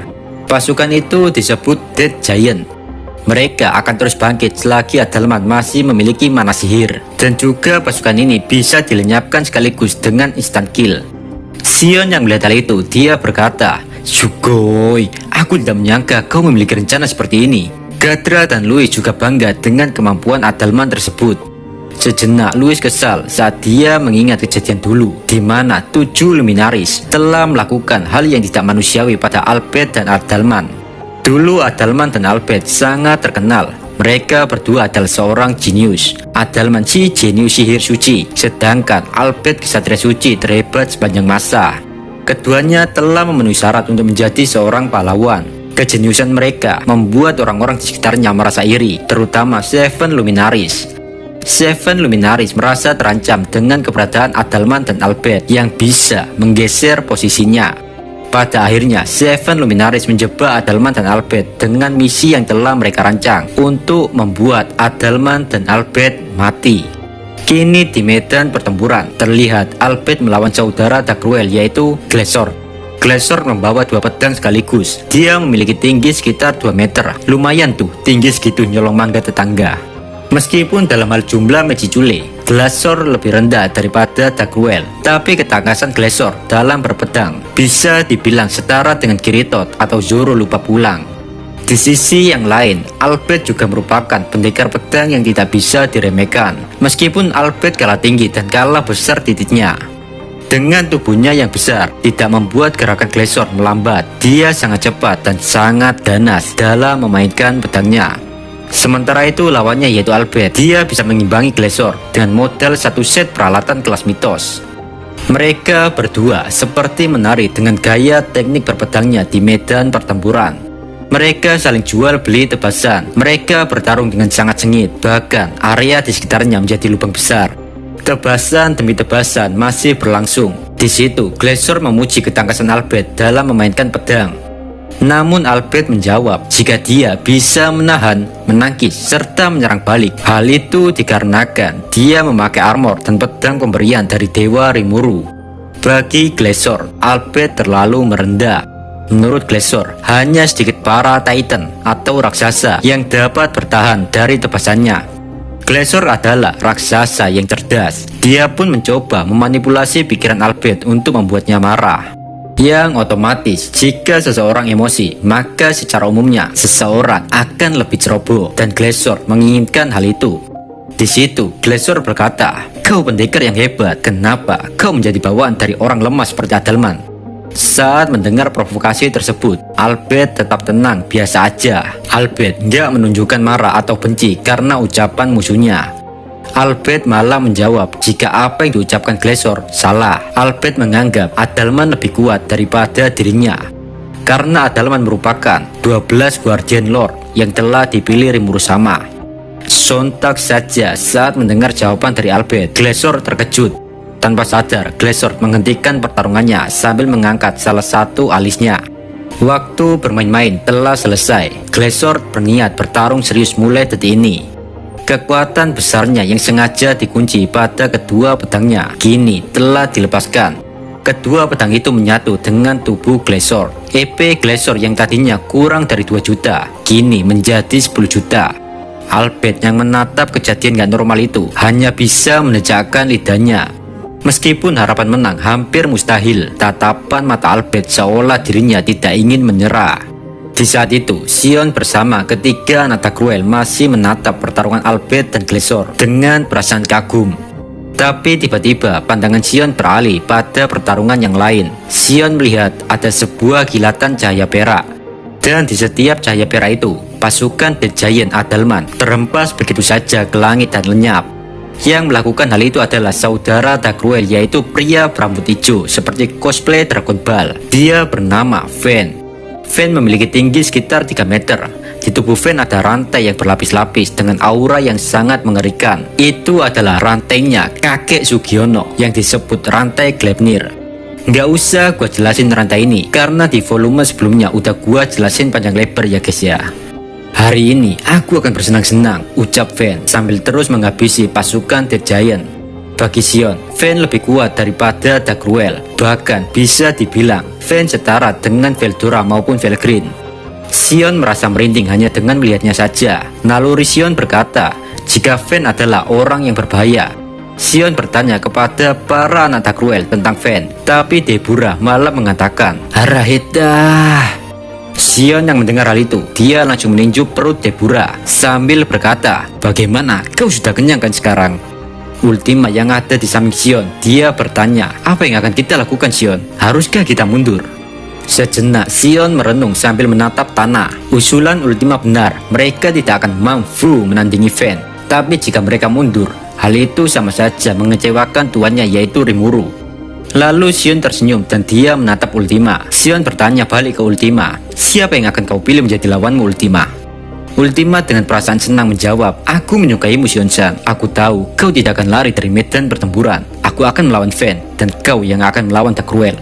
Pasukan itu disebut Dead Giant. Mereka akan terus bangkit selagi Adalman masih memiliki mana sihir, dan juga pasukan ini bisa dilenyapkan sekaligus dengan instant kill. Sion yang melihat hal itu, dia berkata, "Sugoi, aku tidak menyangka kau memiliki rencana seperti ini." Gadra dan Louis juga bangga dengan kemampuan Adalman tersebut. Sejenak Louis kesal saat dia mengingat kejadian dulu di mana 7 Luminaris telah melakukan hal yang tidak manusiawi pada Albert dan Adalman. Dulu Adalman dan Albert sangat terkenal. Mereka berdua adalah seorang jenius. Adalman si jenius sihir suci, sedangkan Albert kesatria suci terhebat sepanjang masa. Keduanya telah memenuhi syarat untuk menjadi seorang pahlawan. Kejeniusan mereka membuat orang-orang di sekitarnya merasa iri, terutama Seven Luminaris. Seven Luminaris merasa terancam dengan keberadaan Adalman dan Albert yang bisa menggeser posisinya. Pada akhirnya, Seven Luminaris menjebak Adalman dan Albert dengan misi yang telah mereka rancang untuk membuat Adalman dan Albert mati. Kini di medan pertempuran, terlihat Albert melawan saudara Dagruel yaitu Glesor. Glesor membawa 2 pedang sekaligus. Dia memiliki tinggi sekitar 2 meter. Lumayan tuh, tinggi segitu nyolong mangga tetangga. Meskipun dalam hal jumlah Magicule, Glesor lebih rendah daripada Dagruel, tapi ketangkasan Glesor dalam berpedang bisa dibilang setara dengan Kiritot atau Zoro lupa pulang. Di sisi yang lain, Albert juga merupakan pendekar pedang yang tidak bisa diremehkan. Meskipun Albert kalah tinggi dan kalah besar titiknya, dengan tubuhnya yang besar tidak membuat gerakan Glesor melambat. Dia sangat cepat dan sangat ganas dalam memainkan pedangnya. Sementara itu lawannya yaitu Albert. Dia bisa mengimbangi Glesor dengan modal 1 set peralatan kelas mitos. Mereka berdua seperti menari dengan gaya teknik berpedangnya di medan pertempuran. Mereka saling jual beli tebasan. Mereka bertarung dengan sangat sengit. Bahkan area di sekitarnya menjadi lubang besar. Tebasan demi tebasan masih berlangsung. Di situ Glesor memuji ketangkasan Albert dalam memainkan pedang. Namun Albert menjawab jika dia bisa menahan, menangkis, serta menyerang balik. Hal itu dikarenakan dia memakai armor dan pedang pemberian dari Dewa Rimuru. Bagi Glesor, Albert terlalu merendah. Menurut Glesor, hanya sedikit para Titan atau raksasa yang dapat bertahan dari tebasannya. Glesor adalah raksasa yang cerdas. Dia pun mencoba memanipulasi pikiran Albert untuk membuatnya marah. Yang otomatis jika seseorang emosi, maka secara umumnya seseorang akan lebih ceroboh, dan Glesor menginginkan hal itu. Di situ Glesor berkata, "Kau pendekar yang hebat, kenapa kau menjadi bawaan dari orang lemah seperti Adalman?" Saat mendengar provokasi tersebut, Albert tetap tenang, biasa aja. Albert nggak menunjukkan marah atau benci karena ucapan musuhnya. Albert malah menjawab jika apa yang diucapkan Glesor salah. Albert menganggap Adalman lebih kuat daripada dirinya, karena Adalman merupakan 12 Guardian Lord yang telah dipilih Rimuru sama. Sontak saja saat mendengar jawaban dari Albert, Glesor terkejut. Tanpa sadar, Glesor menghentikan pertarungannya sambil mengangkat salah satu alisnya. Waktu bermain-main telah selesai. Glesor berniat bertarung serius mulai detik ini. Kekuatan besarnya yang sengaja dikunci pada kedua pedangnya kini telah dilepaskan. Kedua pedang itu menyatu dengan tubuh Glesor. EP Glesor yang tadinya kurang dari 2 juta kini menjadi 10 juta. Albert yang menatap kejadian gak normal itu hanya bisa menegakkan lidahnya. Meskipun harapan menang hampir mustahil, tatapan mata Albert seolah dirinya tidak ingin menyerah. Di saat itu, Sion bersama ketiga anak Tagruel masih menatap pertarungan Albert dan Glesor dengan perasaan kagum. Tapi tiba-tiba pandangan Sion beralih pada pertarungan yang lain. Sion melihat ada sebuah kilatan cahaya perak. Dan di setiap cahaya perak itu, pasukan The Giant Adalman terhempas begitu saja ke langit dan lenyap. Yang melakukan hal itu adalah saudara Tagruel, yaitu pria berambut hijau seperti cosplay Dragon Ball. Dia bernama Fen. Fen memiliki tinggi sekitar 3 meter. Di tubuh Fen ada rantai yang berlapis-lapis dengan aura yang sangat mengerikan. Itu adalah rantainya kakek Sugiono yang disebut rantai Gleipnir. Nggak usah gua jelasin rantai ini, karena di volume sebelumnya udah gua jelasin panjang lebar ya guys ya. Hari ini aku akan bersenang-senang, ucap Fen sambil terus menghabisi pasukan The Giant. Bagi Sion, Fen lebih kuat daripada Tagruel. Bahkan bisa dibilang Fen setara dengan Veldora maupun Velgryn. Sion merasa merinding hanya dengan melihatnya saja. Naluri Sion berkata, jika Fen adalah orang yang berbahaya. Sion bertanya kepada para anak Tagruel tentang Fen, tapi Deborah malah mengatakan, Haraheta. Sion yang mendengar hal itu, dia langsung meninju perut Deborah sambil berkata, bagaimana, kau sudah kenyang kan sekarang? Ultima yang ada di samping Sion, dia bertanya, apa yang akan kita lakukan Sion? Haruskah kita mundur? Sejenak Sion merenung sambil menatap tanah. Usulan Ultima benar, mereka tidak akan mampu menandingi Fen. Tapi jika mereka mundur, hal itu sama saja mengecewakan tuannya, yaitu Rimuru. Lalu Sion tersenyum dan dia menatap Ultima. Sion bertanya balik ke Ultima, siapa yang akan kau pilih menjadi lawanmu Ultima? Ultima dengan perasaan senang menjawab, aku menyukaimu Sion-san. Aku tahu kau tidak akan lari dari medan pertempuran. Aku akan melawan Fen dan kau yang akan melawan Tagruel.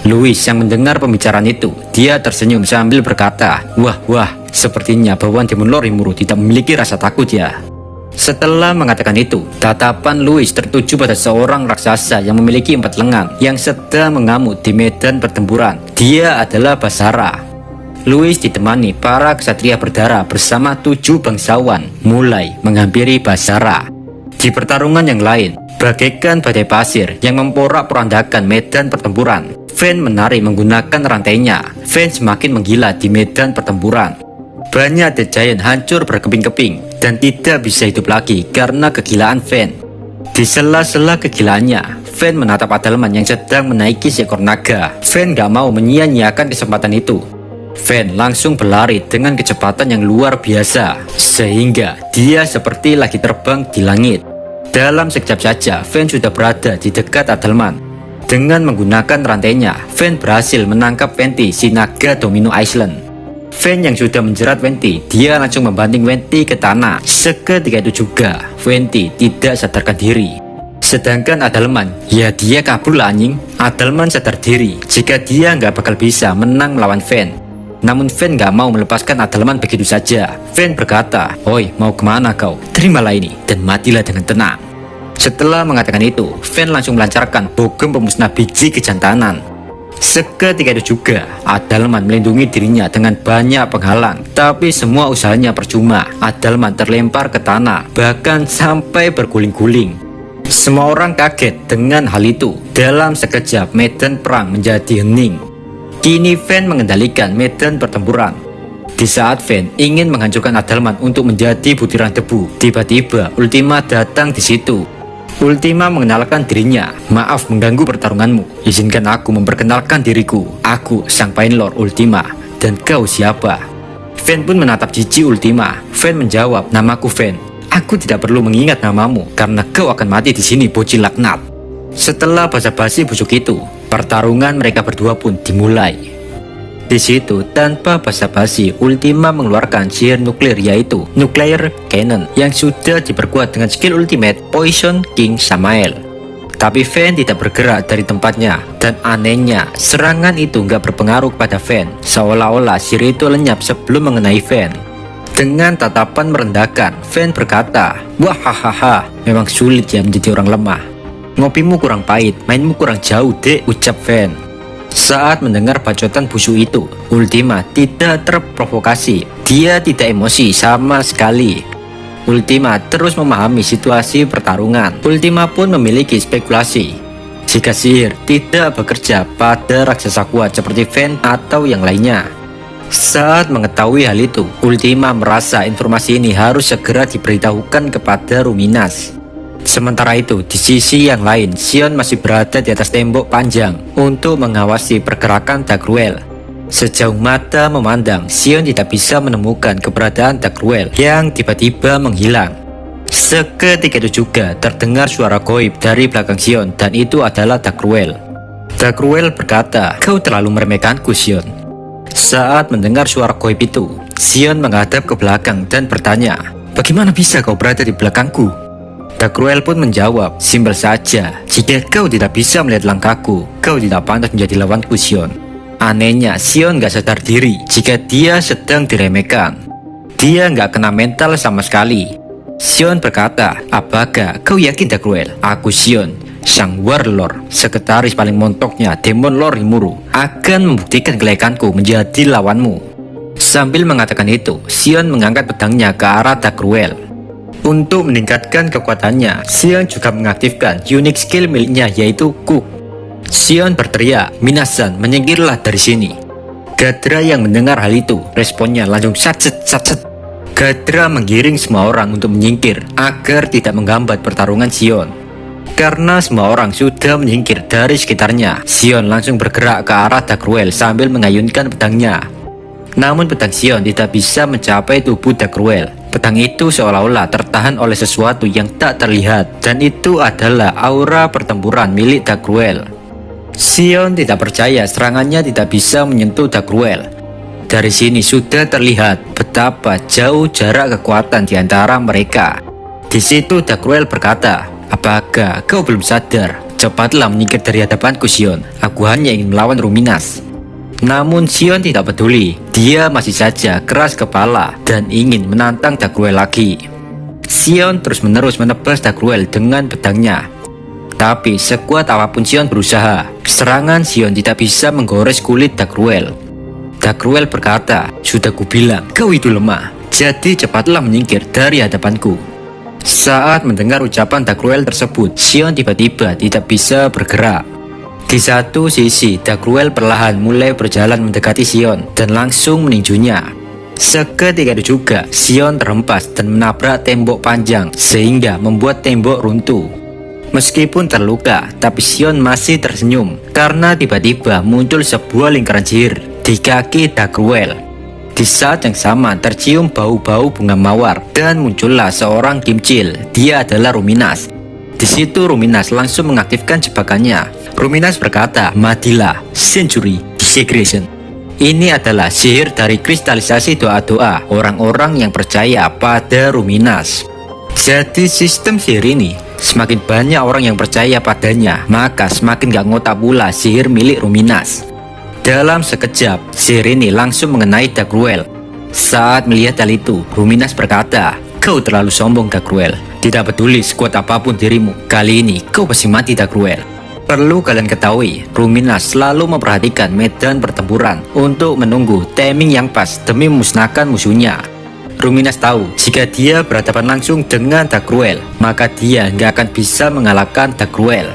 Louis yang mendengar pembicaraan itu, dia tersenyum sambil berkata, wah, sepertinya bahwa Demon Lord Rimuru tidak memiliki rasa takut ya. Setelah mengatakan itu, tatapan Louis tertuju pada seorang raksasa yang memiliki 4 lengan yang sedang mengamuk di medan pertempuran. Dia adalah Basara. Louis ditemani para ksatria berdarah bersama 7 bangsawan mulai menghampiri Basara. Di pertarungan yang lain, bagaikan badai pasir yang memporak-porandakan medan pertempuran, Fen menari menggunakan rantainya. Fen semakin menggila di medan pertempuran. Banyak The Giant hancur berkeping-keping dan tidak bisa hidup lagi karena kegilaan Fen. Di sela-sela kegilaannya, Fen menatap Adalman yang sedang menaiki seekor naga. Fen gak mau menyia-nyiakan kesempatan itu. Fen langsung berlari dengan kecepatan yang luar biasa, sehingga dia seperti lagi terbang di langit. Dalam sekejap saja, Fen sudah berada di dekat Adalman. Dengan menggunakan rantainya, Fen berhasil menangkap Venti, si naga domino Island. Fen yang sudah menjerat Venti, dia langsung membanting Venti ke tanah. Seketika itu juga, Venti tidak sadarkan diri. Sedangkan Adalman, ya dia kabur lah anjing. Adalman sadar diri jika dia nggak bakal bisa menang melawan Fen. Namun Fen gak mau melepaskan Adalman begitu saja. Fen berkata, oi, mau kemana kau? Terimalah ini dan matilah dengan tenang. Setelah mengatakan itu, Fen langsung melancarkan bogem pemusnah biji kejantanan. Seketika itu juga, Adalman melindungi dirinya dengan banyak penghalang. Tapi semua usahanya percuma. Adalman terlempar ke tanah, bahkan sampai berguling-guling. Semua orang kaget dengan hal itu. Dalam sekejap, medan perang menjadi hening. Kini Fen mengendalikan medan pertempuran. Di saat Fen ingin menghancurkan Adalman untuk menjadi butiran debu, tiba-tiba Ultima datang di situ. Ultima mengenalkan dirinya. Maaf mengganggu pertarunganmu. Izinkan aku memperkenalkan diriku. Aku sang Painlord Ultima. Dan kau siapa? Fen pun menatap jijik Ultima. Fen menjawab, namaku Fen. Aku tidak perlu mengingat namamu karena kau akan mati di sini, bocil laknat. Setelah basa-basi busuk itu, pertarungan mereka berdua pun dimulai. Di situ, tanpa basa-basi, Ultima mengeluarkan sihir nuklir, yaitu Nuclear Cannon yang sudah diperkuat dengan skill ultimate Poison King Samael. Tapi Fen tidak bergerak dari tempatnya, dan anehnya, serangan itu nggak berpengaruh pada Fen, seolah-olah sihir itu lenyap sebelum mengenai Fen. Dengan tatapan merendahkan, Fen berkata, "Wahahaha, memang sulit ya menjadi orang lemah. Ngopimu kurang pahit, mainmu kurang jauh dek," ucap Fen. Saat mendengar bacotan busuk itu, Ultima tidak terprovokasi. Dia tidak emosi sama sekali. Ultima terus memahami situasi pertarungan. Ultima pun memiliki spekulasi. Jika sihir tidak bekerja pada raksasa kuat seperti Fen atau yang lainnya, Saat mengetahui hal itu, Ultima merasa informasi ini harus segera diberitahukan kepada Ruminas. Sementara itu, di sisi yang lain, Xion masih berada di atas tembok panjang untuk mengawasi pergerakan Dagruel. Sejauh mata memandang, Xion tidak bisa menemukan keberadaan Dagruel yang tiba-tiba menghilang. Seketika itu juga terdengar suara goib dari belakang Xion, dan itu adalah Dagruel. Dagruel berkata, "Kau terlalu meremehkanku, Xion." Saat mendengar suara goib itu, Xion menghadap ke belakang dan bertanya, "Bagaimana bisa kau berada di belakangku?" Dagruel pun menjawab, "Simpel saja, jika kau tidak bisa melihat langkahku, kau tidak pantas menjadi lawanku, Xion." Anehnya, Xion gak sadar diri jika dia sedang diremehkan. Dia gak kena mental sama sekali. Xion berkata, "Apakah kau yakin, Dagruel? Aku Xion, sang warlord, sekretaris paling montoknya Demon Lord Rimuru, akan membuktikan kelayakanku menjadi lawanmu." Sambil mengatakan itu, Xion mengangkat pedangnya ke arah Dagruel. Untuk meningkatkan kekuatannya, Xion juga mengaktifkan unique skill miliknya, yaitu Cook. Xion berteriak, "Minasan, menyingkirlah dari sini." Gadra yang mendengar hal itu, responnya langsung satset. Gadra menggiring semua orang untuk menyingkir agar tidak menghambat pertarungan Xion. Karena semua orang sudah menyingkir dari sekitarnya, Xion langsung bergerak ke arah Dagruel sambil mengayunkan pedangnya. Namun pedang Xion tidak bisa mencapai tubuh Dagruel. Pedang itu seolah-olah tertahan oleh sesuatu yang tak terlihat, dan itu adalah aura pertempuran milik Dagruel. Xion tidak percaya serangannya tidak bisa menyentuh Dagruel. Dari sini sudah terlihat betapa jauh jarak kekuatan di antara mereka. Di situ Dagruel berkata, "Apakah kau belum sadar? Cepatlah menyingkir dari hadapanku, Xion. Aku hanya ingin melawan Ruminas." Namun Xion tidak peduli. Dia masih saja keras kepala dan ingin menantang Dagruel lagi. Xion terus-menerus menebas Dagruel dengan pedangnya. Tapi sekuat apapun Xion berusaha, serangan Xion tidak bisa menggores kulit Dagruel. Dagruel berkata, "Sudah kubilang, kau itu lemah. Jadi cepatlah menyingkir dari hadapanku." Saat mendengar ucapan Dagruel tersebut, Xion tiba-tiba tidak bisa bergerak. Di satu sisi, Dagruel perlahan mulai berjalan mendekati Xion dan langsung meninjunya. Seketika itu juga, Xion terhempas dan menabrak tembok panjang sehingga membuat tembok runtuh. Meskipun terluka, tapi Xion masih tersenyum karena tiba-tiba muncul sebuah lingkaran sihir di kaki Dagruel. Di saat yang sama tercium bau-bau bunga mawar dan muncullah seorang kimcil. Dia adalah Ruminas. Di situ Ruminas langsung mengaktifkan jebakannya. Ruminas berkata, "Matilah, Century Desecration." Ini adalah sihir dari kristalisasi doa-doa orang-orang yang percaya pada Ruminas. Jadi sistem sihir ini, semakin banyak orang yang percaya padanya, maka semakin gak ngotak pula sihir milik Ruminas. Dalam sekejap, sihir ini langsung mengenai Dagruel. Saat melihat hal itu, Ruminas berkata, "Kau terlalu sombong, Dagruel. Tidak peduli sekuat apapun dirimu, kali ini kau pasti mati, Dagruel." Perlu kalian ketahui, Ruminas selalu memperhatikan medan pertempuran untuk menunggu timing yang pas demi memusnahkan musuhnya. Ruminas tahu jika dia berhadapan langsung dengan Dagruel, maka dia nggak akan bisa mengalahkan Dagruel.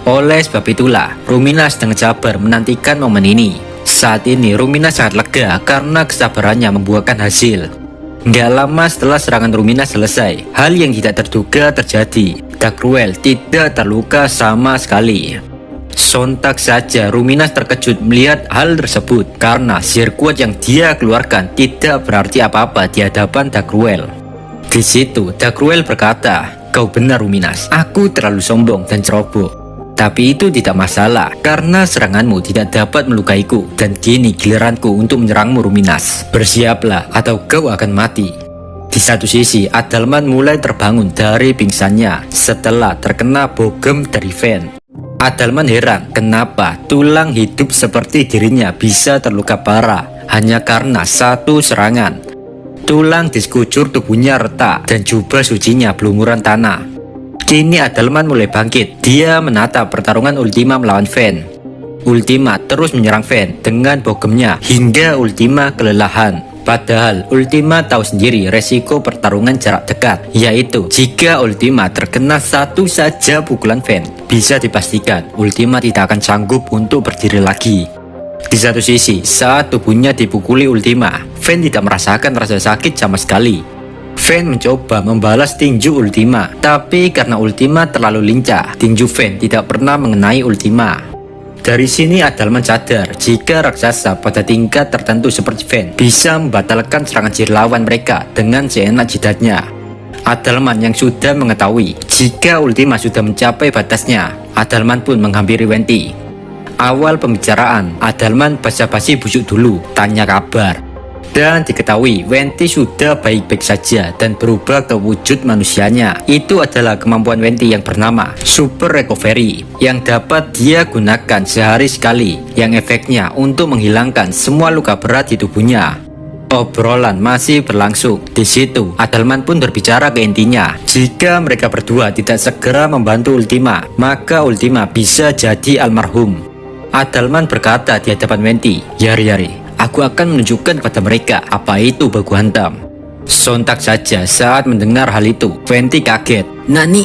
Oleh sebab itulah, Ruminas dengan sabar menantikan momen ini. Saat ini Ruminas sangat lega karena kesabarannya membuahkan hasil. Nggak lama setelah serangan Ruminas selesai, hal yang tidak terduga terjadi. Dagruel tidak terluka sama sekali. Sontak saja Ruminas terkejut melihat hal tersebut karena sihir kuat yang dia keluarkan tidak berarti apa-apa di hadapan Dagruel. Di situ Dagruel berkata, "Kau benar, Ruminas. Aku terlalu sombong dan ceroboh. Tapi itu tidak masalah karena seranganmu tidak dapat melukaiku dan kini giliranku untuk menyerangmu, Ruminas. Bersiaplah atau kau akan mati." Di satu sisi, Adalman mulai terbangun dari pingsannya setelah terkena bogem dari Ven. Adalman heran kenapa tulang hidup seperti dirinya bisa terluka parah hanya karena satu serangan. Tulang di sekujur tubuhnya retak dan jubah sucinya berlumuran tanah. Kini Adalman mulai bangkit. Dia menatap pertarungan Ultima melawan Ven. Ultima terus menyerang Ven dengan bogemnya hingga Ultima kelelahan. Padahal Ultima tahu sendiri resiko pertarungan jarak dekat, yaitu jika Ultima terkena satu saja pukulan Ven, bisa dipastikan Ultima tidak akan sanggup untuk berdiri lagi. Di satu sisi, saat tubuhnya dipukuli Ultima, Fen tidak merasakan rasa sakit sama sekali. Fen mencoba membalas tinju Ultima, tapi karena Ultima terlalu lincah, tinju Fen tidak pernah mengenai Ultima. Dari sini Adalman sadar jika raksasa pada tingkat tertentu seperti Fen bisa membatalkan serangan sihir lawan mereka dengan seenak jidatnya. Adalman yang sudah mengetahui jika Ultima sudah mencapai batasnya, Adalman pun menghampiri Venti. Awal pembicaraan, Adalman basa-basi busuk dulu, tanya kabar. Dan diketahui Venti sudah baik-baik saja dan berubah ke wujud manusianya. Itu adalah kemampuan Venti yang bernama Super Recovery, yang dapat dia gunakan sehari sekali, yang efeknya untuk menghilangkan semua luka berat di tubuhnya. Obrolan masih berlangsung. Di situ, Adalman pun berbicara ke intinya. Jika mereka berdua tidak segera membantu Ultima, maka Ultima bisa jadi almarhum. Adalman berkata di hadapan Venti, "Yari, aku akan menunjukkan kepada mereka apa itu baku hantam." Sontak saja saat mendengar hal itu, Venti kaget. "Nani?"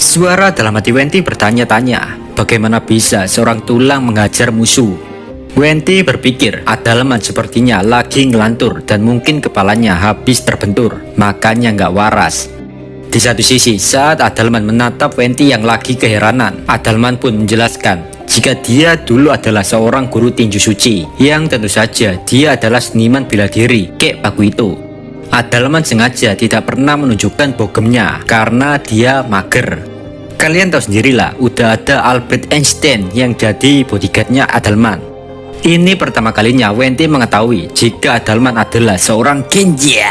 Suara dalam hati Venti bertanya-tanya, bagaimana bisa seorang tulang menghajar musuh? Venti berpikir Adalman sepertinya lagi ngelantur dan mungkin kepalanya habis terbentur, makanya nggak waras. Di satu sisi, saat Adalman menatap Venti yang lagi keheranan, Adalman pun menjelaskan jika dia dulu adalah seorang guru tinju suci, yang tentu saja dia adalah seniman bela diri, kayak baku itu. Adalman sengaja tidak pernah menunjukkan bogemnya karena dia mager. Kalian tahu sendirilah, udah ada Albert Einstein yang jadi bodyguardnya Adalman. Ini pertama kalinya Venti mengetahui jika Adalman adalah seorang genja.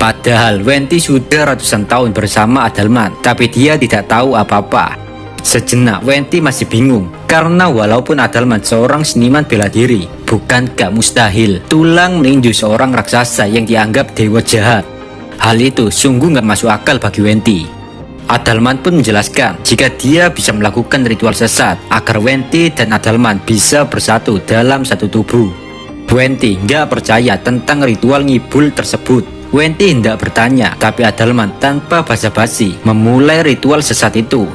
Padahal Venti sudah ratusan tahun bersama Adalman, tapi dia tidak tahu apa-apa. Sejenak Venti masih bingung, karena walaupun Adalman seorang seniman bela diri, bukankah mustahil tulang meninju seorang raksasa yang dianggap dewa jahat? Hal itu sungguh nggak masuk akal bagi Venti. Adalman pun menjelaskan jika dia bisa melakukan ritual sesat agar Venti dan Adalman bisa bersatu dalam satu tubuh. Venti nggak percaya tentang ritual ngibul tersebut. Venti hendak bertanya, tapi Adalman tanpa basa-basi memulai ritual sesat itu.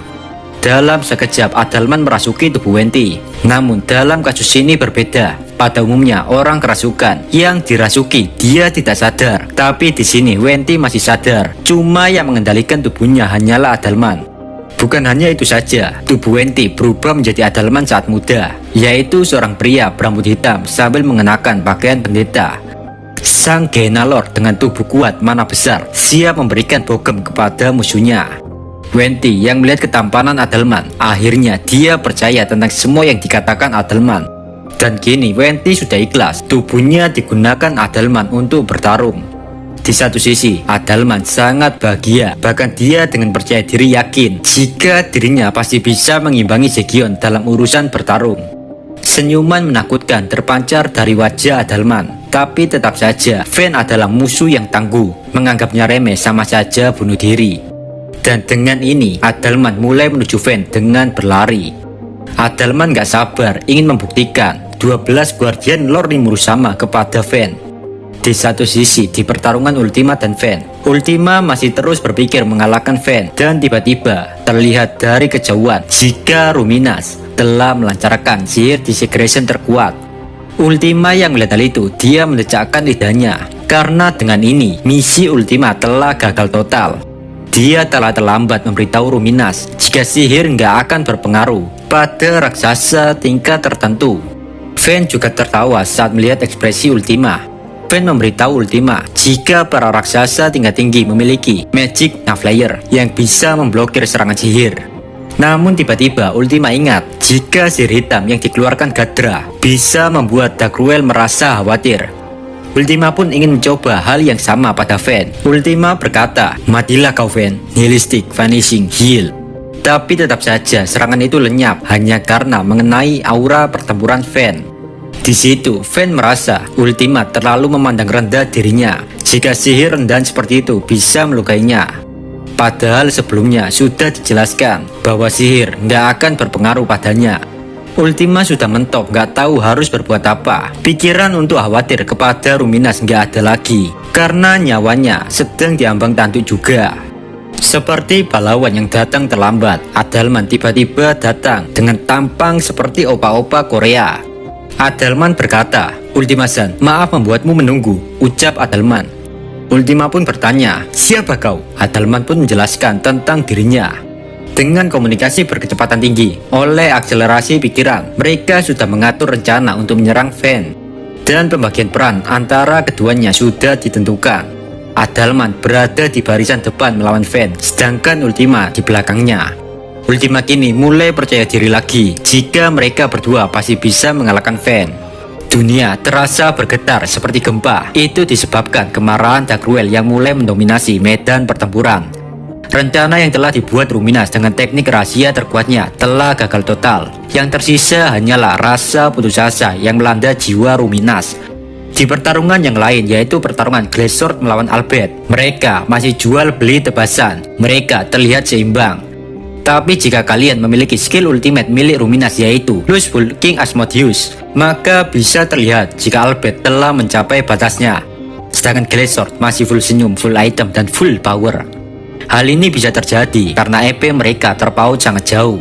Dalam sekejap Adalman merasuki tubuh Venti. Namun dalam kasus ini berbeda. Pada umumnya orang kerasukan yang dirasuki dia tidak sadar, tapi di sini Venti masih sadar. Cuma yang mengendalikan tubuhnya hanyalah Adalman. Bukan hanya itu saja, tubuh Venti berubah menjadi Adalman saat muda, yaitu seorang pria berambut hitam sambil mengenakan pakaian pendeta. Sang Genalor dengan tubuh kuat mana besar siap memberikan bogem kepada musuhnya. Venti yang melihat ketampanan Adalman, akhirnya dia percaya tentang semua yang dikatakan Adalman. Dan kini Venti sudah ikhlas, tubuhnya digunakan Adalman untuk bertarung. Di satu sisi, Adalman sangat bahagia, bahkan dia dengan percaya diri yakin jika dirinya pasti bisa mengimbangi Zegion dalam urusan bertarung. Senyuman menakutkan terpancar dari wajah Adalman, tapi tetap saja Fen adalah musuh yang tangguh, menganggapnya remeh sama saja bunuh diri. Dan dengan ini, Adalman mulai menuju Fen dengan berlari. Adalman gak sabar ingin membuktikan 12 Guardian Lord Rimuru sama kepada Fen. Di satu sisi, di pertarungan Ultima dan Fen, Ultima masih terus berpikir mengalahkan Fen. Dan tiba-tiba terlihat dari kejauhan jika Ruminas telah melancarkan sihir disintegration terkuat. Ultima yang melihat hal itu, dia mendecakkan lidahnya. Karena dengan ini, misi Ultima telah gagal total. Dia telah terlambat memberitahu Ruminas jika sihir nggak akan berpengaruh pada raksasa tingkat tertentu. Fen juga tertawa saat melihat ekspresi Ultima. Fen memberitahu Ultima jika para raksasa tingkat tinggi memiliki Magic Naflayer yang bisa memblokir serangan sihir. Namun tiba-tiba Ultima ingat jika sihir hitam yang dikeluarkan Gadra bisa membuat Darkruel merasa khawatir. Ultima pun ingin mencoba hal yang sama pada Fen. Ultima berkata, "Matilah kau Fen, Nihilistic Vanishing Heal." Tapi tetap saja serangan itu lenyap hanya karena mengenai aura pertempuran Fen. Di situ Fen merasa Ultima terlalu memandang rendah dirinya jika sihir rendahan seperti itu bisa melukainya. Padahal sebelumnya sudah dijelaskan bahwa sihir nggak akan berpengaruh padanya. Ultima sudah mentok, gak tahu harus berbuat apa. Pikiran untuk khawatir kepada Ruminas gak ada lagi, karena nyawanya sedang diambang tanduk juga. Seperti pahlawan yang datang terlambat, Adalman tiba-tiba datang dengan tampang seperti opa-opa Korea. Adalman berkata, "Ultima-san, maaf membuatmu menunggu," ucap Adalman. Ultima pun bertanya, "Siapa kau?" Adalman pun menjelaskan tentang dirinya. Dengan komunikasi berkecepatan tinggi, oleh akselerasi pikiran, mereka sudah mengatur rencana untuk menyerang Fen. Dan pembagian peran antara keduanya sudah ditentukan. Adalman berada di barisan depan melawan Fen, sedangkan Ultima di belakangnya. Ultima kini mulai percaya diri lagi jika mereka berdua pasti bisa mengalahkan Fen. Dunia terasa bergetar seperti gempa. Itu disebabkan kemarahan Dagruel yang mulai mendominasi medan pertempuran. Rencana yang telah dibuat Ruminas dengan teknik rahasia terkuatnya telah gagal total. Yang tersisa hanyalah rasa putus asa yang melanda jiwa Ruminas. Di pertarungan yang lain, yaitu pertarungan Glazord melawan Albert, mereka masih jual beli tebasan. Mereka terlihat seimbang. Tapi jika kalian memiliki skill ultimate milik Ruminas, yaitu Lustful King Asmodeus, maka bisa terlihat jika Albert telah mencapai batasnya. Sedangkan Glazord masih full senyum, full item, dan full power. Hal ini bisa terjadi karena EP mereka terpaut sangat jauh.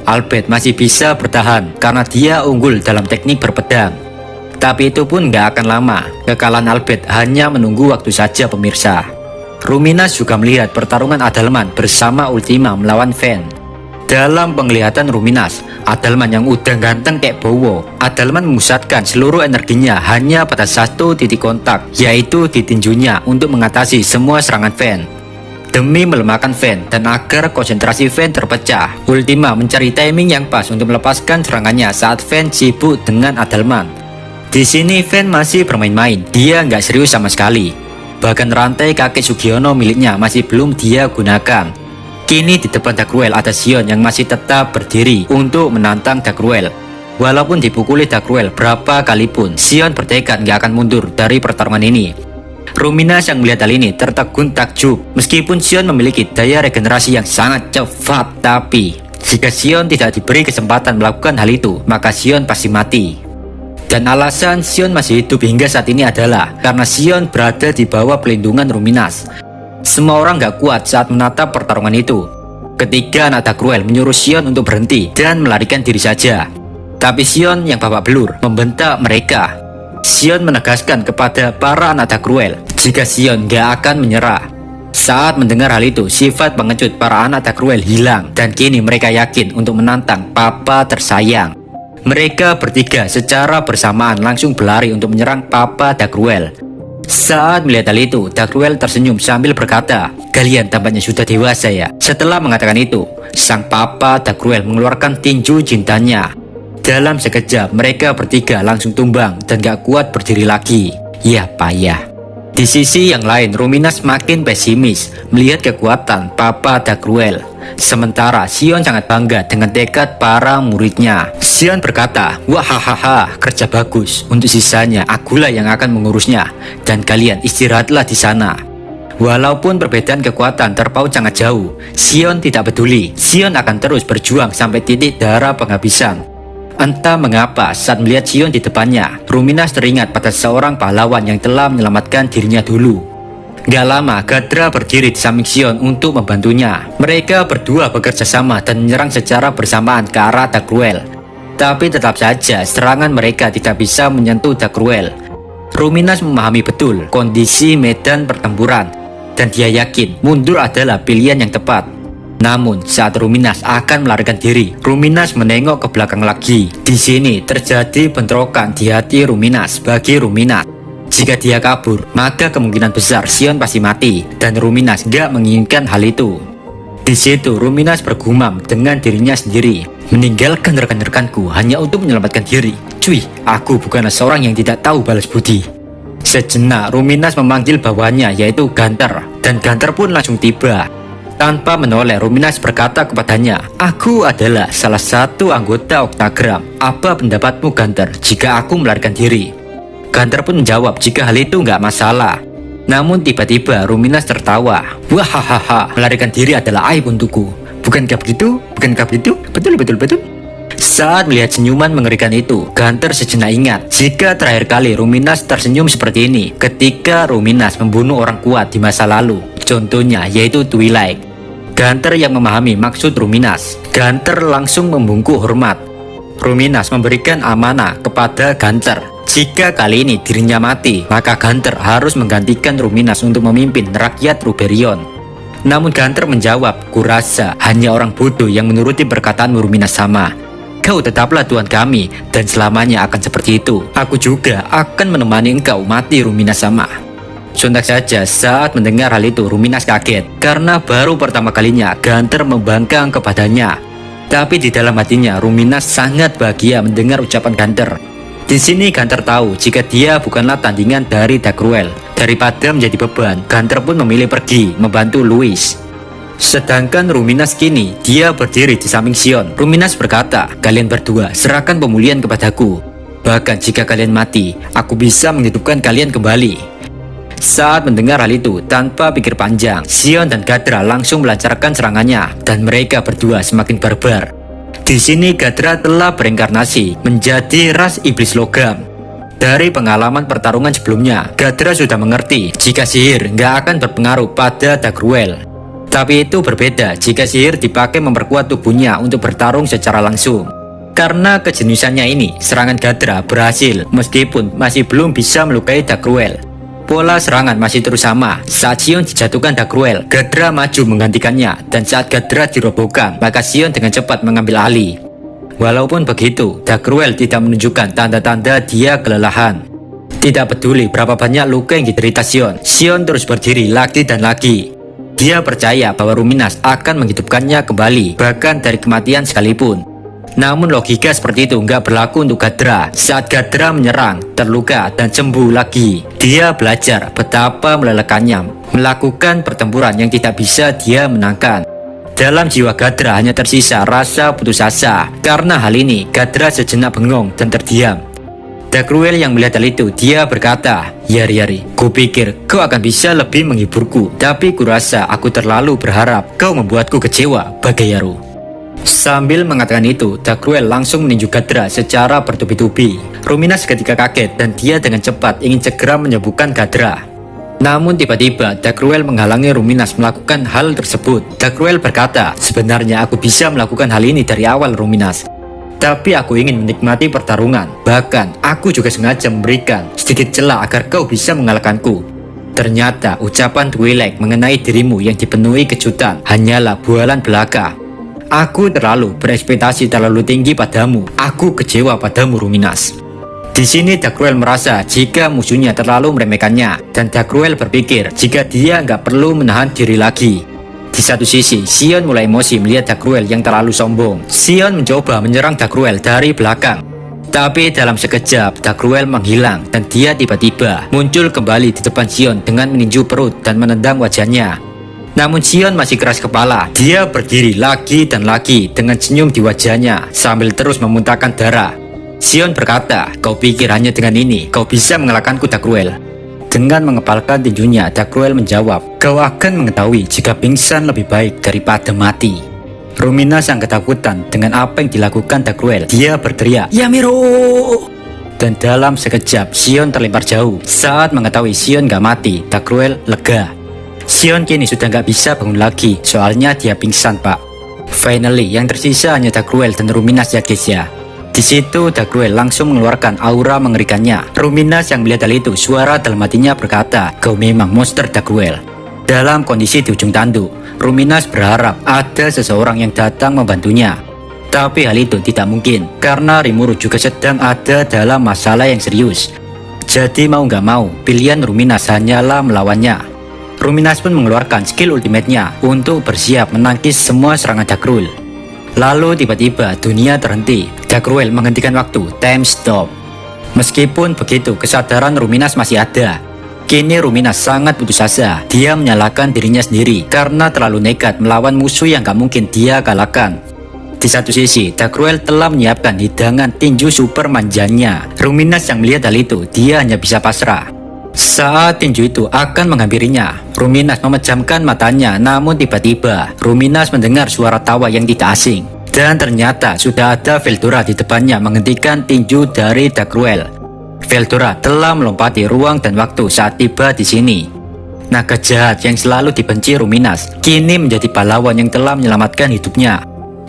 Albert masih bisa bertahan karena dia unggul dalam teknik berpedang. Tapi itu pun nggak akan lama. Kekalahan Albert hanya menunggu waktu saja pemirsa. Ruminas juga melihat pertarungan Adalman bersama Ultima melawan Fen. Dalam penglihatan Ruminas, Adalman yang udah ganteng kayak Bowo, Adalman memusatkan seluruh energinya hanya pada satu titik kontak, yaitu di tinjunya untuk mengatasi semua serangan Fen. Demi melemahkan Fen dan agar konsentrasi Fen terpecah, Ultima mencari timing yang pas untuk melepaskan serangannya saat Fen sibuk dengan Adalman. Di sini Fen masih bermain-main, dia nggak serius sama sekali. Bahkan rantai kakek Sugiono miliknya masih belum dia gunakan. Kini di depan Dagruel ada Sion yang masih tetap berdiri untuk menantang Dagruel. Walaupun dipukuli Dagruel berapa kali pun, Sion bertekad nggak akan mundur dari pertarungan ini. Ruminas yang melihat hal ini tertegun takjub. Meskipun Sion memiliki daya regenerasi yang sangat cepat, tapi jika Sion tidak diberi kesempatan melakukan hal itu, maka Sion pasti mati. Dan alasan Sion masih hidup hingga saat ini adalah karena Sion berada di bawah pelindungan Ruminas. Semua orang gak kuat saat menatap pertarungan itu. Ketika anak Dagruel menyuruh Sion untuk berhenti dan melarikan diri saja. Tapi Sion yang babak belur membentak mereka. Sion menegaskan kepada para anak Dagruel jika Sion gak akan menyerah. Saat mendengar hal itu, sifat pengecut para anak Dagruel hilang dan kini mereka yakin untuk menantang papa tersayang. Mereka bertiga secara bersamaan langsung berlari untuk menyerang Papa Dagruel. Saat melihat hal itu, Dagruel tersenyum sambil berkata, "Kalian tampaknya sudah dewasa ya." Setelah mengatakan itu, sang Papa Dagruel mengeluarkan tinju cintanya. Dalam sekejap, mereka bertiga langsung tumbang dan gak kuat berdiri lagi. Ya payah. Di sisi yang lain, Ruminas makin pesimis melihat kekuatan Papa Dagruel. Sementara Sion sangat bangga dengan tekad para muridnya. Sion berkata, "Wahahaha, kerja bagus. Untuk sisanya, akulah yang akan mengurusnya. Dan kalian istirahatlah di sana." Walaupun perbedaan kekuatan terpaut sangat jauh, Sion tidak peduli. Sion akan terus berjuang sampai titik darah penghabisan. Entah mengapa saat melihat Sion di depannya, Ruminas teringat pada seorang pahlawan yang telah menyelamatkan dirinya dulu. Gak lama, Gadra berdiri di samping Sion untuk membantunya. Mereka berdua bekerja sama dan menyerang secara bersamaan ke arah Dagruel. Tapi tetap saja serangan mereka tidak bisa menyentuh Dagruel. Ruminas memahami betul kondisi medan pertempuran dan dia yakin mundur adalah pilihan yang tepat. Namun saat Ruminas akan melarikan diri, Ruminas menengok ke belakang lagi. Di sini terjadi bentrokan di hati Ruminas bagi Ruminas. Jika dia kabur, maka kemungkinan besar Sion pasti mati dan Ruminas gak menginginkan hal itu. Di situ Ruminas bergumam dengan dirinya sendiri, "Meninggalkan rekan-rekanku hanya untuk menyelamatkan diri. Cuy, aku bukanlah seorang yang tidak tahu balas budi." Sejenak Ruminas memanggil bawahannya yaitu Gunter, dan Gunter pun langsung tiba. Tanpa menoleh, Ruminas berkata kepadanya, "Aku adalah salah satu anggota Octagram. Apa pendapatmu Gunter jika aku melarikan diri?" Gunter pun menjawab jika hal itu nggak masalah. Namun tiba-tiba Ruminas tertawa. "Wahahaha, melarikan diri adalah aib untukku. Bukankah begitu? Bukankah begitu? Betul. Saat melihat senyuman mengerikan itu, Gunter sejenak ingat jika terakhir kali Ruminas tersenyum seperti ini ketika Ruminas membunuh orang kuat di masa lalu. Contohnya yaitu Twilight. Gunter yang memahami maksud Ruminas. Gunter langsung membungkuk hormat. Ruminas memberikan amanah kepada Gunther. Jika kali ini dirinya mati, maka Gunther harus menggantikan Ruminas untuk memimpin rakyat Ruberion. Namun Gunther menjawab, "Kurasa hanya orang bodoh yang menuruti perkataan Ruminas sama. Kau tetaplah Tuhan kami dan selamanya akan seperti itu. Aku juga akan menemani engkau mati, Ruminas sama." Sontak saja saat mendengar hal itu, Ruminas kaget karena baru pertama kalinya Gunther membangkang kepadanya. Tapi di dalam hatinya Ruminas sangat bahagia mendengar ucapan Gunther. Di sini Gunther tahu jika dia bukanlah tandingan dari Dark Ruel. Daripada menjadi beban, Gunther pun memilih pergi membantu Louis. Sedangkan Ruminas kini dia berdiri di samping Sion. Ruminas berkata, "Kalian berdua serahkan pemulihan kepadaku. Bahkan jika kalian mati, aku bisa menghidupkan kalian kembali." Saat mendengar hal itu, tanpa pikir panjang, Sion dan Gadra langsung melancarkan serangannya dan mereka berdua semakin barbar. Di sini Gadra telah berinkarnasi menjadi ras iblis logam. Dari pengalaman pertarungan sebelumnya, Gadra sudah mengerti jika sihir nggak akan berpengaruh pada Dark Ruel. Tapi itu berbeda jika sihir dipakai memperkuat tubuhnya untuk bertarung secara langsung. Karena kejeniusannya ini, serangan Gadra berhasil meskipun masih belum bisa melukai Dark Ruel. Pola serangan masih terus sama. Saat Sion dijatuhkan Dark Ruel, Gadra maju menggantikannya, dan saat Gadra dirobohkan, maka Sion dengan cepat mengambil alih. Walaupun begitu, Dark Ruel tidak menunjukkan tanda-tanda dia kelelahan. Tidak peduli berapa banyak luka yang diderita Sion, Sion terus berdiri lagi dan lagi. Dia percaya bahwa Ruminas akan menghidupkannya kembali, bahkan dari kematian sekalipun. Namun logika seperti itu nggak berlaku untuk Gadra. Saat Gadra menyerang, terluka, dan sembuh lagi, dia belajar betapa melelahkannya melakukan pertempuran yang tidak bisa dia menangkan. Dalam jiwa Gadra hanya tersisa rasa putus asa. Karena hal ini, Gadra sejenak bengong dan terdiam. Dark Ruel yang melihat hal itu, dia berkata, Yari, kupikir kau akan bisa lebih menghiburku, tapi kurasa aku terlalu berharap kau membuatku kecewa, Bagayaru." Sambil mengatakan itu, Dark Ruel langsung meninju Gadra secara bertubi-tubi. Ruminas ketika kaget dan dia dengan cepat ingin segera menyembuhkan Gadra. Namun tiba-tiba Dark Ruel menghalangi Ruminas melakukan hal tersebut. Dark Ruel berkata, "Sebenarnya aku bisa melakukan hal ini dari awal, Ruminas. Tapi aku ingin menikmati pertarungan. Bahkan aku juga sengaja memberikan sedikit celah agar kau bisa mengalahkanku." Ternyata ucapan Twi'lek mengenai dirimu yang dipenuhi kejutan hanyalah bualan belaka. "Aku terlalu berekspektasi terlalu tinggi padamu. Aku kecewa padamu, Ruminas." Di sini Dark Ruel merasa jika musuhnya terlalu meremehkannya, dan Dark Ruel berpikir jika dia nggak perlu menahan diri lagi. Di satu sisi, Sion mulai emosi melihat Dark Ruel yang terlalu sombong. Sion mencoba menyerang Dark Ruel dari belakang. Tapi dalam sekejap, Dark Ruel menghilang dan dia tiba-tiba muncul kembali di depan Sion dengan meninju perut dan menendang wajahnya. Namun Sion masih keras kepala. Dia berdiri lagi dan lagi dengan senyum di wajahnya sambil terus memuntahkan darah. Sion berkata, "Kau pikir hanya dengan ini kau bisa mengalahkanku, Dark Ruel?" Dengan mengepalkan tinjunya, Dark Ruel menjawab, "Kau akan mengetahui jika pingsan lebih baik daripada mati." Ruminas yang ketakutan dengan apa yang dilakukan Dark Ruel, dia berteriak, "Yamiro!" Dan dalam sekejap Sion terlempar jauh. Saat mengetahui Sion gak mati, Dark Ruel lega. Sion kini sudah nggak bisa bangun lagi, soalnya dia pingsan, Pak. Finally, yang tersisa hanya Dark Ruel dan Ruminas ya guys ya. Di situ Dark Ruel langsung mengeluarkan aura mengerikannya. Ruminas yang melihat hal itu, suara dalam hatinya berkata, "Kau memang monster, Dark Ruel." Dalam kondisi di ujung tanduk, Ruminas berharap ada seseorang yang datang membantunya. Tapi hal itu tidak mungkin, karena Rimuru juga sedang ada dalam masalah yang serius. Jadi mau nggak mau, pilihan Ruminas hanyalah melawannya. Ruminas pun mengeluarkan skill ultimate-nya untuk bersiap menangkis semua serangan Dark Ruel. Lalu tiba-tiba dunia terhenti. Dark Ruel menghentikan waktu, time stop. Meskipun begitu, kesadaran Ruminas masih ada. Kini Ruminas sangat putus asa. Dia menyalahkan dirinya sendiri karena terlalu nekat melawan musuh yang gak mungkin dia kalahkan. Di satu sisi, Dark Ruel telah menyiapkan hidangan tinju super manjanya. Ruminas yang melihat hal itu, dia hanya bisa pasrah. Saat tinju itu akan menghampirinya, Ruminas memejamkan matanya, namun tiba-tiba Ruminas mendengar suara tawa yang tidak asing. Dan ternyata sudah ada Veldora di depannya menghentikan tinju dari Dark Ruel. Veldora telah melompati ruang dan waktu saat tiba di sini. Naga jahat yang selalu dibenci Ruminas kini menjadi pahlawan yang telah menyelamatkan hidupnya.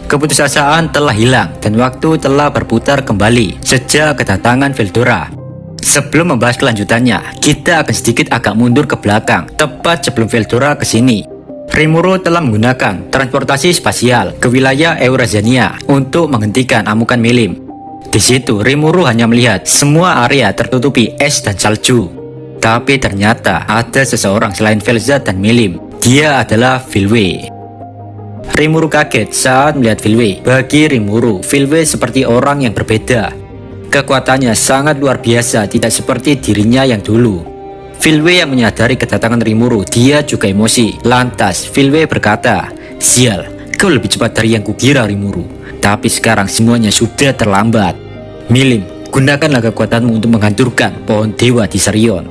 Keputusasaan telah hilang dan waktu telah berputar kembali sejak kedatangan Veldora. Sebelum membahas kelanjutannya, kita akan sedikit agak mundur ke belakang, tepat sebelum Veldora ke sini. Rimuru telah menggunakan transportasi spasial ke wilayah Eurasiania untuk menghentikan amukan Milim. Di situ, Rimuru hanya melihat semua area tertutupi es dan salju. Tapi ternyata ada seseorang selain Vel'Zad dan Milim. Dia adalah Filwe. Rimuru kaget saat melihat Filwe. Bagi Rimuru, Filwe seperti orang yang berbeda. Kekuatannya sangat luar biasa, tidak seperti dirinya yang dulu. Filwe yang menyadari kedatangan Rimuru, dia juga emosi. Lantas, Filwe berkata, "Sial, kau lebih cepat dari yang kukira, Rimuru. Tapi sekarang semuanya sudah terlambat. Milim, gunakanlah kekuatanmu untuk menghancurkan pohon dewa di Sarion."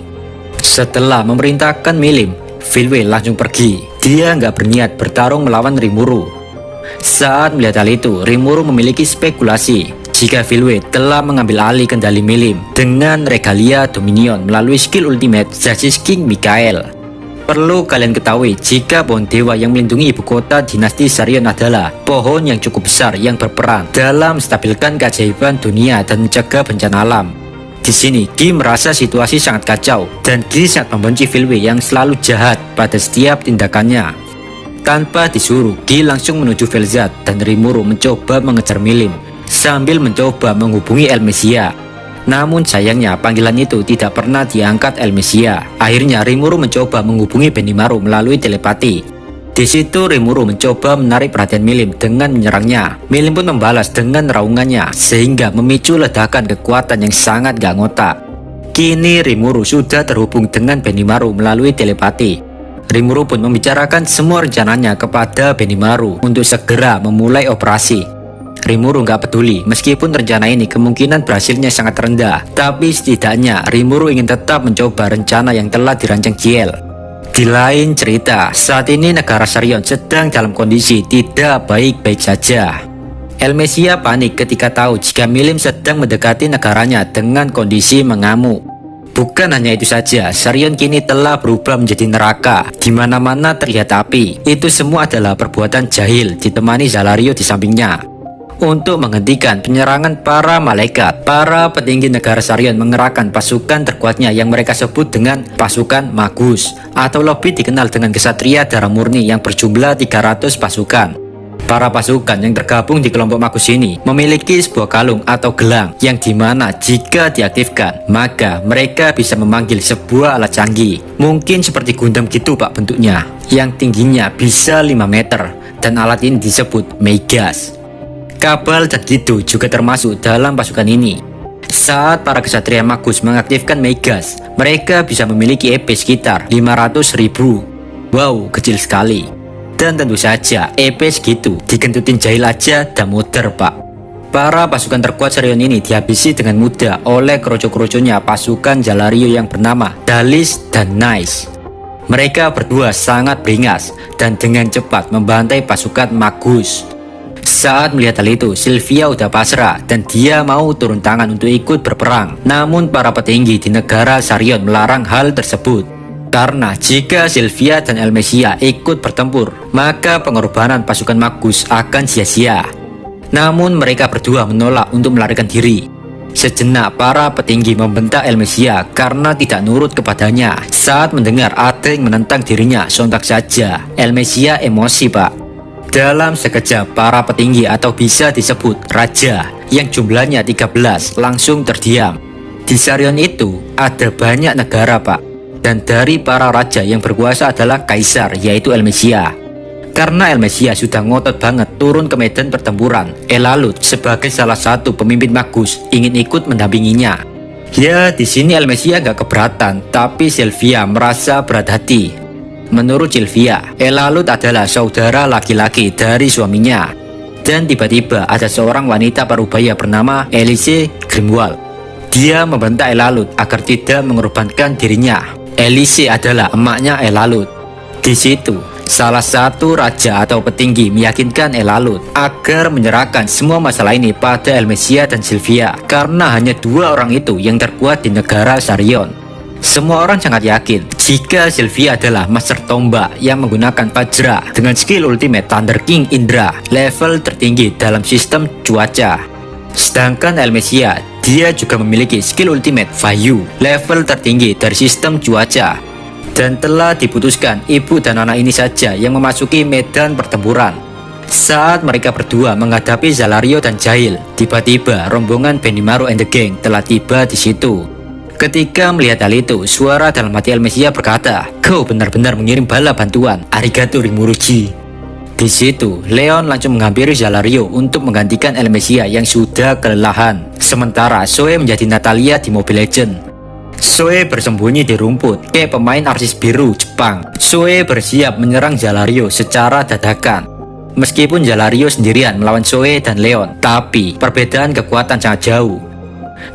Setelah memerintahkan Milim, Filwe langsung pergi. Dia nggak berniat bertarung melawan Rimuru. Saat melihat hal itu, Rimuru memiliki spekulasi jika Filwe telah mengambil alih kendali Milim dengan regalia Dominion melalui skill ultimate Justice King Mikael. Perlu kalian ketahui jika pohon dewa yang melindungi ibu kota dinasti Sarion adalah pohon yang cukup besar yang berperan dalam menstabilkan keajaiban dunia dan mencegah bencana alam. Di sini, Gi merasa situasi sangat kacau dan Gi sangat membenci Filwe yang selalu jahat pada setiap tindakannya. Tanpa disuruh, Gi langsung menuju Vel'Zad dan Rimuru mencoba mengejar Milim sambil mencoba menghubungi Elmesia. Namun sayangnya panggilan itu tidak pernah diangkat Elmesia. Akhirnya Rimuru mencoba menghubungi Benimaru melalui telepati. Di situ Rimuru mencoba menarik perhatian Milim dengan menyerangnya. Milim pun membalas dengan raungannya sehingga memicu ledakan kekuatan yang sangat gak ngotak. Kini Rimuru sudah terhubung dengan Benimaru melalui telepati. Rimuru pun membicarakan semua rencananya kepada Benimaru untuk segera memulai operasi. Rimuru nggak peduli meskipun rencana ini kemungkinan berhasilnya sangat rendah, tapi setidaknya Rimuru ingin tetap mencoba rencana yang telah dirancang Ciel. Di lain cerita, saat ini negara Sarion sedang dalam kondisi tidak baik-baik saja. Elmesia panik ketika tahu jika Milim sedang mendekati negaranya dengan kondisi mengamuk. Bukan hanya itu saja, Sarion kini telah berubah menjadi neraka. Di mana-mana terlihat api. Itu semua adalah perbuatan jahil ditemani Zalario di sampingnya. Untuk menghentikan penyerangan para malaikat, para petinggi negara Sarion mengerahkan pasukan terkuatnya yang mereka sebut dengan pasukan Magus, atau lebih dikenal dengan kesatria darah murni yang berjumlah 300 pasukan. Para pasukan yang tergabung di kelompok Magus ini memiliki sebuah kalung atau gelang yang dimana jika diaktifkan maka mereka bisa memanggil sebuah alat canggih. Mungkin seperti Gundam gitu pak bentuknya, yang tingginya bisa 5 meter dan alat ini disebut Megas. Kabal dan Gitu juga termasuk dalam pasukan ini. Saat para kesatria Magus mengaktifkan Megas, mereka bisa memiliki EP sekitar 500.000. Wow, kecil sekali. Dan tentu saja EP segitu digentutin jahil aja dan muter pak. Para pasukan terkuat Sarion ini dihabisi dengan mudah oleh kroco-kroconya pasukan Zalario yang bernama Dalis dan Nice. Mereka berdua sangat beringas dan dengan cepat membantai pasukan Magus. Saat melihat hal itu, Sylvia udah pasrah dan dia mau turun tangan untuk ikut berperang. Namun para petinggi di negara Sarion melarang hal tersebut. Karena jika Sylvia dan Elmesia ikut bertempur, maka pengorbanan pasukan Magus akan sia-sia. Namun mereka berdua menolak untuk melarikan diri. Sejenak para petinggi membentak Elmesia karena tidak nurut kepadanya. Saat mendengar ada yang menentang dirinya, sontak saja Elmesia emosi pak. Dalam sekejap, para petinggi atau bisa disebut raja yang jumlahnya 13 langsung terdiam. Di Sarion itu ada banyak negara pak, dan dari para raja yang berkuasa adalah kaisar yaitu Elmesia. Karena Elmesia sudah ngotot banget turun ke medan pertempuran, Elalut sebagai salah satu pemimpin Magus ingin ikut mendampinginya. Ya di sini Elmesia gak keberatan, tapi Sylvia merasa berat hati. Menurut Sylvia, Elalut adalah saudara laki-laki dari suaminya. Dan tiba-tiba ada seorang wanita parubaya bernama Elise Grimwald. Dia membentak Elalut agar tidak mengorbankan dirinya. Elise adalah emaknya Elalut. Di situ, salah satu raja atau petinggi meyakinkan Elalut agar menyerahkan semua masalah ini pada Elmesia dan Sylvia. Karena hanya dua orang itu yang terkuat di negara Sarion. Semua orang sangat yakin jika Sylvia adalah master tombak yang menggunakan Vajra dengan skill ultimate Thunder King Indra, level tertinggi dalam sistem cuaca. Sedangkan Elmesia, dia juga memiliki skill ultimate Vayu, level tertinggi dari sistem cuaca. Dan telah diputuskan ibu dan anak ini saja yang memasuki medan pertempuran. Saat mereka berdua menghadapi Zalario dan Jahil, tiba-tiba rombongan Benimaru and the Gang telah tiba di situ. Ketika melihat hal itu, suara dalam hati Elmesia berkata, "Kau benar-benar mengirim bala bantuan. Arigato Rimuruji." Di situ, Leon langsung menghampiri Zalario untuk menggantikan Elmesia yang sudah kelelahan. Sementara Zoe menjadi Natalia di Mobile Legends. Zoe bersembunyi di rumput kayak pemain artis biru Jepang. Zoe bersiap menyerang Zalario secara dadakan. Meskipun Zalario sendirian melawan Zoe dan Leon, tapi perbedaan kekuatan sangat jauh.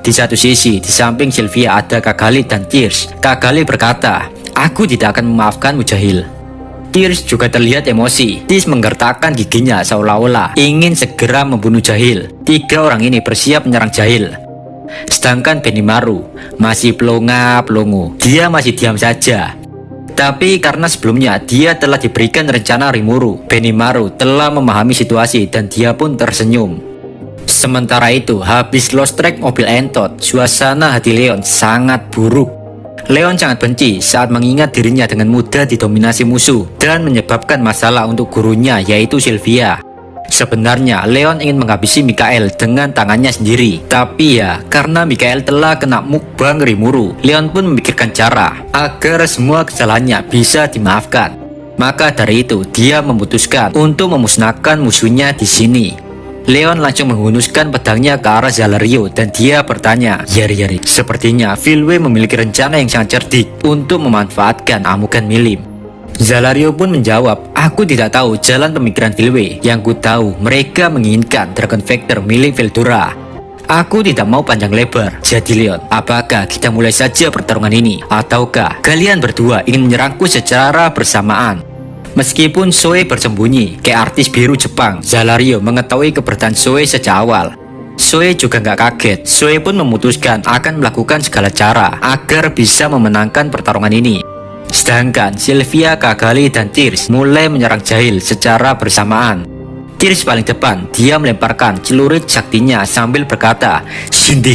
Di satu sisi, di samping Sylvia ada Cagalli dan Tears. Cagalli berkata, "Aku tidak akan memaafkanmu, Jahil." Tears juga terlihat emosi. Tears menggertakkan giginya seolah-olah ingin segera membunuh Jahil. Tiga orang ini bersiap menyerang Jahil. Sedangkan Benimaru masih pelongo. Dia masih diam saja. Tapi karena sebelumnya dia telah diberikan rencana Rimuru, Benimaru telah memahami situasi dan dia pun tersenyum. Sementara itu, habis lost track mobil Entot, suasana hati Leon sangat buruk. Leon sangat benci saat mengingat dirinya dengan mudah didominasi musuh dan menyebabkan masalah untuk gurunya yaitu Sylvia. Sebenarnya Leon ingin menghabisi Mikael dengan tangannya sendiri, tapi ya karena Mikael telah kena mukbang Rimuru, Leon pun memikirkan cara agar semua kesalahannya bisa dimaafkan. Maka dari itu dia memutuskan untuk memusnahkan musuhnya di sini. Leon langsung menghunuskan pedangnya ke arah Zalario dan dia bertanya, "Yari, sepertinya Filwe memiliki rencana yang sangat cerdik untuk memanfaatkan amukan milim." Zalario pun menjawab, "Aku tidak tahu jalan pemikiran Filwe. Yang ku tahu mereka menginginkan Dragon Factor milik Veldora. Aku tidak mau panjang lebar. Jadi Leon, apakah kita mulai saja pertarungan ini? Ataukah kalian berdua ingin menyerangku secara bersamaan?" Meskipun Zoe bersembunyi kayak artis biru Jepang, Zalario mengetahui keberadaan Zoe sejak awal. Zoe juga nggak kaget. Zoe pun memutuskan akan melakukan segala cara agar bisa memenangkan pertarungan ini. Sedangkan Sylvia, Cagalli, dan Tears mulai menyerang Jahil secara bersamaan. Tears paling depan, dia melemparkan celurit saktinya sambil berkata, "Shinde."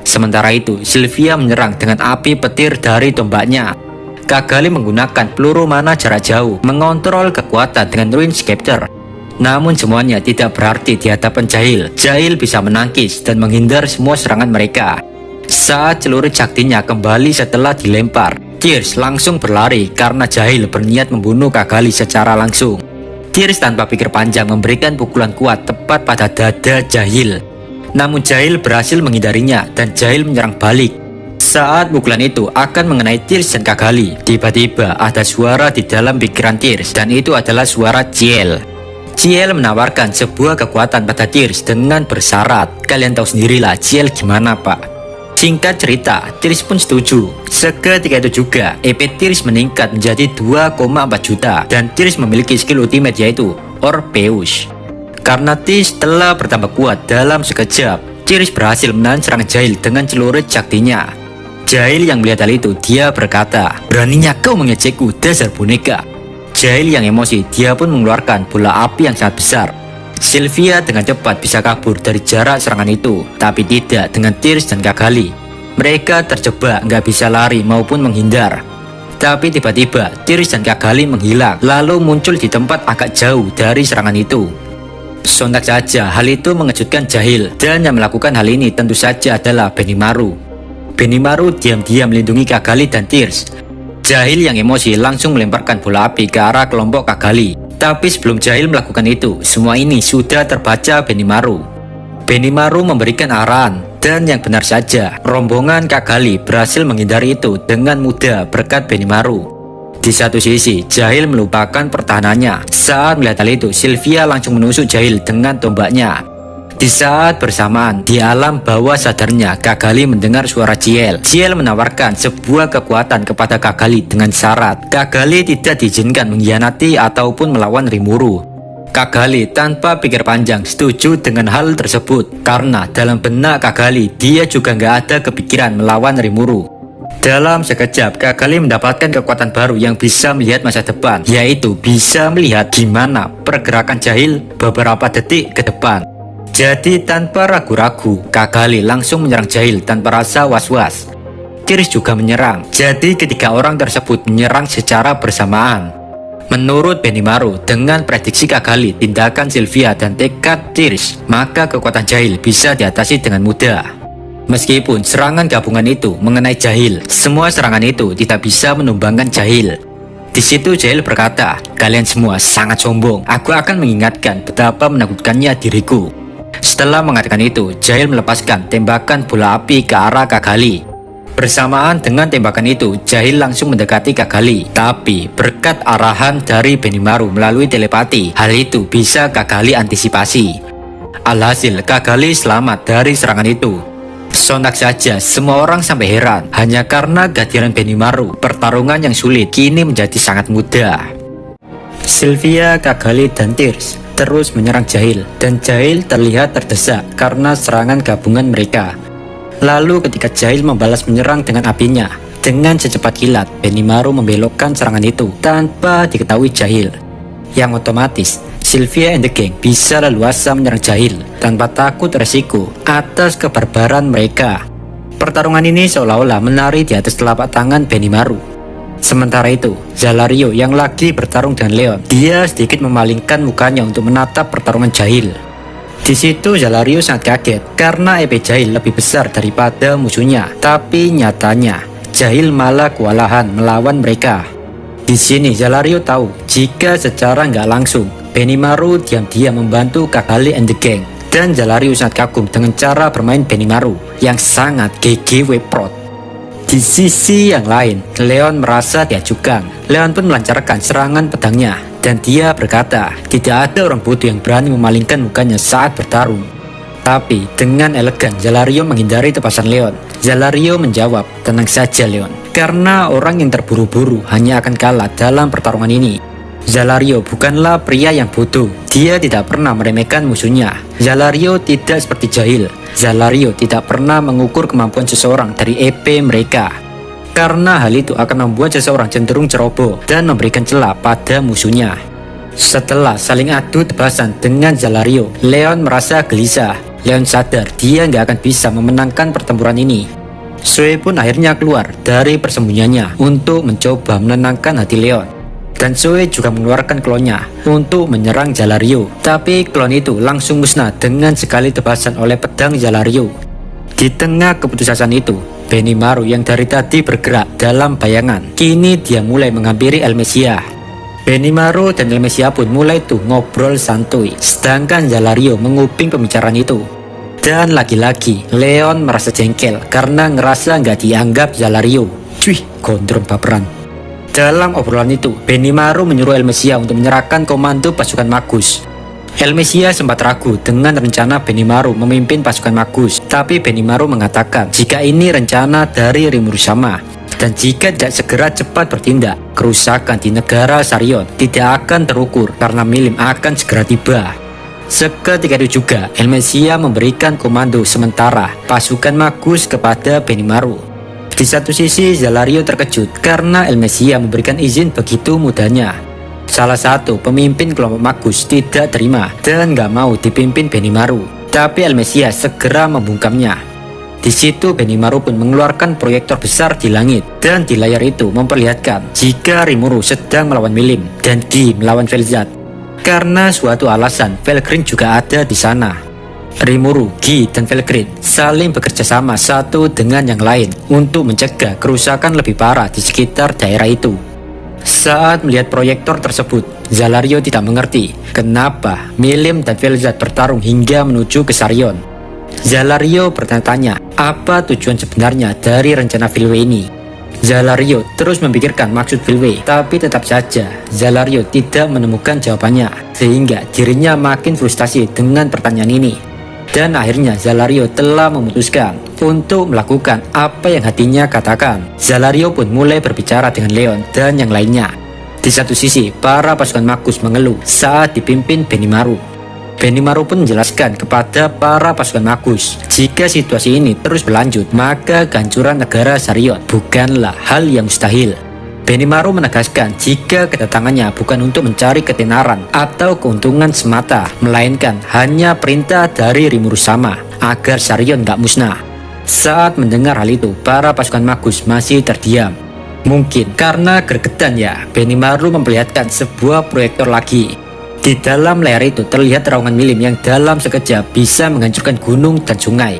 Sementara itu, Sylvia menyerang dengan api petir dari tombaknya. Cagalli menggunakan peluru mana jarak jauh, mengontrol kekuatan dengan Ruin Scepter. Namun semuanya tidak berarti di hadapan Jahil. Jahil bisa menangkis dan menghindar semua serangan mereka. Saat celurit saktinya kembali setelah dilempar, Tears langsung berlari karena Jahil berniat membunuh Cagalli secara langsung. Tears tanpa pikir panjang memberikan pukulan kuat tepat pada dada Jahil. Namun Jahil berhasil menghindarinya dan Jahil menyerang balik. Saat pukulan itu akan mengenai Tears dan Cagalli, tiba-tiba ada suara di dalam pikiran Tears dan itu adalah suara Ciel. Ciel menawarkan sebuah kekuatan pada Tears dengan bersyarat. Kalian tahu sendirilah Ciel gimana, Pak. Singkat cerita, Tears pun setuju. Seketika itu juga, EP Tears meningkat menjadi 2,4 juta dan Tears memiliki skill ultimate yaitu Orpheus. Karena Tears telah bertambah kuat dalam sekejap, Tears berhasil menahan serangan Jahil dengan celurit saktinya. Jahil yang melihat hal itu, dia berkata, "Beraninya kau mengejekku, dasar boneka." Jahil yang emosi, dia pun mengeluarkan bola api yang sangat besar. Sylvia dengan cepat bisa kabur dari jarak serangan itu, tapi tidak dengan Tears dan Cagalli. Mereka terjebak, nggak bisa lari maupun menghindar. Tapi tiba-tiba Tears dan Cagalli menghilang, lalu muncul di tempat agak jauh dari serangan itu. Sontak saja hal itu mengejutkan Jahil, dan yang melakukan hal ini tentu saja adalah Benimaru. Benimaru diam-diam melindungi Cagalli dan Tears. Jahil yang emosi langsung melemparkan bola api ke arah kelompok Cagalli. Tapi sebelum Jahil melakukan itu, semua ini sudah terbaca Benimaru. Benimaru memberikan arahan, dan yang benar saja, rombongan Cagalli berhasil menghindari itu dengan mudah berkat Benimaru. Di satu sisi, Jahil melupakan pertahanannya. Saat melihat hal itu, Sylvia langsung menusuk Jahil dengan tombaknya. Di saat bersamaan, di alam bawah sadarnya, Cagalli mendengar suara Ciel. Ciel menawarkan sebuah kekuatan kepada Cagalli dengan syarat Cagalli tidak diizinkan mengkhianati ataupun melawan Rimuru. Cagalli tanpa pikir panjang setuju dengan hal tersebut, karena dalam benak Cagalli dia juga nggak ada kepikiran melawan Rimuru. Dalam sekejap, Cagalli mendapatkan kekuatan baru yang bisa melihat masa depan, yaitu bisa melihat gimana pergerakan jahil beberapa detik ke depan. Jadi tanpa ragu-ragu, Cagalli langsung menyerang jahil tanpa rasa was-was. Tiris juga menyerang, jadi ketiga orang tersebut menyerang secara bersamaan. Menurut Benimaru, dengan prediksi Cagalli, tindakan Sylvia dan tekad Tiris, maka kekuatan jahil bisa diatasi dengan mudah. Meskipun serangan gabungan itu mengenai jahil, semua serangan itu tidak bisa menumbangkan jahil. Di situ jahil berkata, "Kalian semua sangat sombong, aku akan mengingatkan betapa menakutkannya diriku." Setelah mengatakan itu, jahil melepaskan tembakan bola api ke arah Cagalli. Bersamaan dengan tembakan itu, jahil langsung mendekati Cagalli. Tapi berkat arahan dari Benimaru melalui telepati, hal itu bisa Cagalli antisipasi. Alhasil, Cagalli selamat dari serangan itu. Sontak saja, semua orang sampai heran. Hanya karena kehadiran Benimaru, pertarungan yang sulit kini menjadi sangat mudah. Sylvia, Cagalli, dan Tiris terus menyerang jahil, dan jahil terlihat terdesak karena serangan gabungan mereka. Lalu ketika jahil membalas menyerang dengan apinya, dengan secepat kilat, Benimaru membelokkan serangan itu tanpa diketahui jahil. Yang otomatis, Sylvia and the Gang bisa leluasa menyerang jahil tanpa takut resiko atas kebarbaran mereka. Pertarungan ini seolah-olah menari di atas telapak tangan Benimaru. Sementara itu, Zalario yang lagi bertarung dengan Leon, dia sedikit memalingkan mukanya untuk menatap pertarungan jahil. Di situ Zalario sangat kaget karena EP jahil lebih besar daripada musuhnya, tapi nyatanya jahil malah kewalahan melawan mereka. Di sini Zalario tahu jika secara nggak langsung Benimaru diam-diam membantu Cagalli and the Gang, dan Zalario sangat kagum dengan cara bermain Benimaru yang sangat GG Weprot. Di sisi yang lain, Leon merasa diajukan. Leon pun melancarkan serangan pedangnya, dan dia berkata, tidak ada orang bodoh yang berani memalingkan mukanya saat bertarung. Tapi dengan elegan, Zalario menghindari tepasan Leon. Zalario menjawab, tenang saja Leon, karena orang yang terburu-buru hanya akan kalah dalam pertarungan ini. Zalario bukanlah pria yang bodoh, dia tidak pernah meremehkan musuhnya. Zalario tidak seperti jahil. Zalario tidak pernah mengukur kemampuan seseorang dari EP mereka, karena hal itu akan membuat seseorang cenderung ceroboh dan memberikan celah pada musuhnya. Setelah saling adu tebasan dengan Zalario, Leon merasa gelisah. Leon sadar dia nggak akan bisa memenangkan pertempuran ini. Zoe pun akhirnya keluar dari persembunyiannya untuk mencoba menenangkan hati Leon. Dan Zoe juga mengeluarkan klonnya untuk menyerang Zalario, tapi klon itu langsung musnah dengan sekali tebasan oleh pedang Zalario. Di tengah keputusasaan itu, Benimaru yang dari tadi bergerak dalam bayangan, kini dia mulai menghampiri Elmesia. Benimaru dan Elmesia pun mulai tuh ngobrol santuy, sedangkan Zalario menguping pembicaraan itu. Dan lagi-lagi Leon merasa jengkel karena ngerasa nggak dianggap Zalario. Cuy, gondrong baperan. Dalam obrolan itu, Benimaru menyuruh Elmesia untuk menyerahkan komando pasukan Magus. Elmesia sempat ragu dengan rencana Benimaru memimpin pasukan Magus, tapi Benimaru mengatakan jika ini rencana dari Rimuru sama, dan jika tidak segera cepat bertindak, kerusakan di negara Sarion tidak akan terukur karena Milim akan segera tiba. Seketika itu juga, Elmesia memberikan komando sementara pasukan Magus kepada Benimaru. Di satu sisi, Zalario terkejut karena Elmesia memberikan izin begitu mudahnya. Salah satu pemimpin kelompok Magus tidak terima dan gak mau dipimpin Benimaru, tapi Elmesia segera membungkamnya. Di situ Benimaru pun mengeluarkan proyektor besar di langit, dan di layar itu memperlihatkan jika Rimuru sedang melawan Milim dan Gi melawan Velzat. Karena suatu alasan, Velgrin juga ada di sana. Rimuru, Gi, dan Velgrin saling bekerja sama satu dengan yang lain untuk mencegah kerusakan lebih parah di sekitar daerah itu. Saat melihat proyektor tersebut, Zalario tidak mengerti kenapa Milim dan Velzat bertarung hingga menuju ke Sarion. Zalario bertanya-tanya apa tujuan sebenarnya dari rencana Filwe ini. Zalario terus memikirkan maksud Filwe, tapi tetap saja Zalario tidak menemukan jawabannya, sehingga dirinya makin frustasi dengan pertanyaan ini. Dan akhirnya Zalario telah memutuskan untuk melakukan apa yang hatinya katakan. Zalario pun mulai berbicara dengan Leon dan yang lainnya. Di satu sisi, para pasukan Magus mengeluh saat dipimpin Benimaru. Benimaru pun menjelaskan kepada para pasukan Magus, jika situasi ini terus berlanjut, maka kehancuran negara Sharion bukanlah hal yang mustahil. Benimaru menegaskan jika kedatangannya bukan untuk mencari ketenaran atau keuntungan semata, melainkan hanya perintah dari Rimuru Sama agar Sharion gak musnah. Saat mendengar hal itu, para pasukan Magus masih terdiam. Mungkin karena gregetan ya, Benimaru memperlihatkan sebuah proyektor lagi. Di dalam layar itu terlihat terowongan milim yang dalam sekejap bisa menghancurkan gunung dan sungai.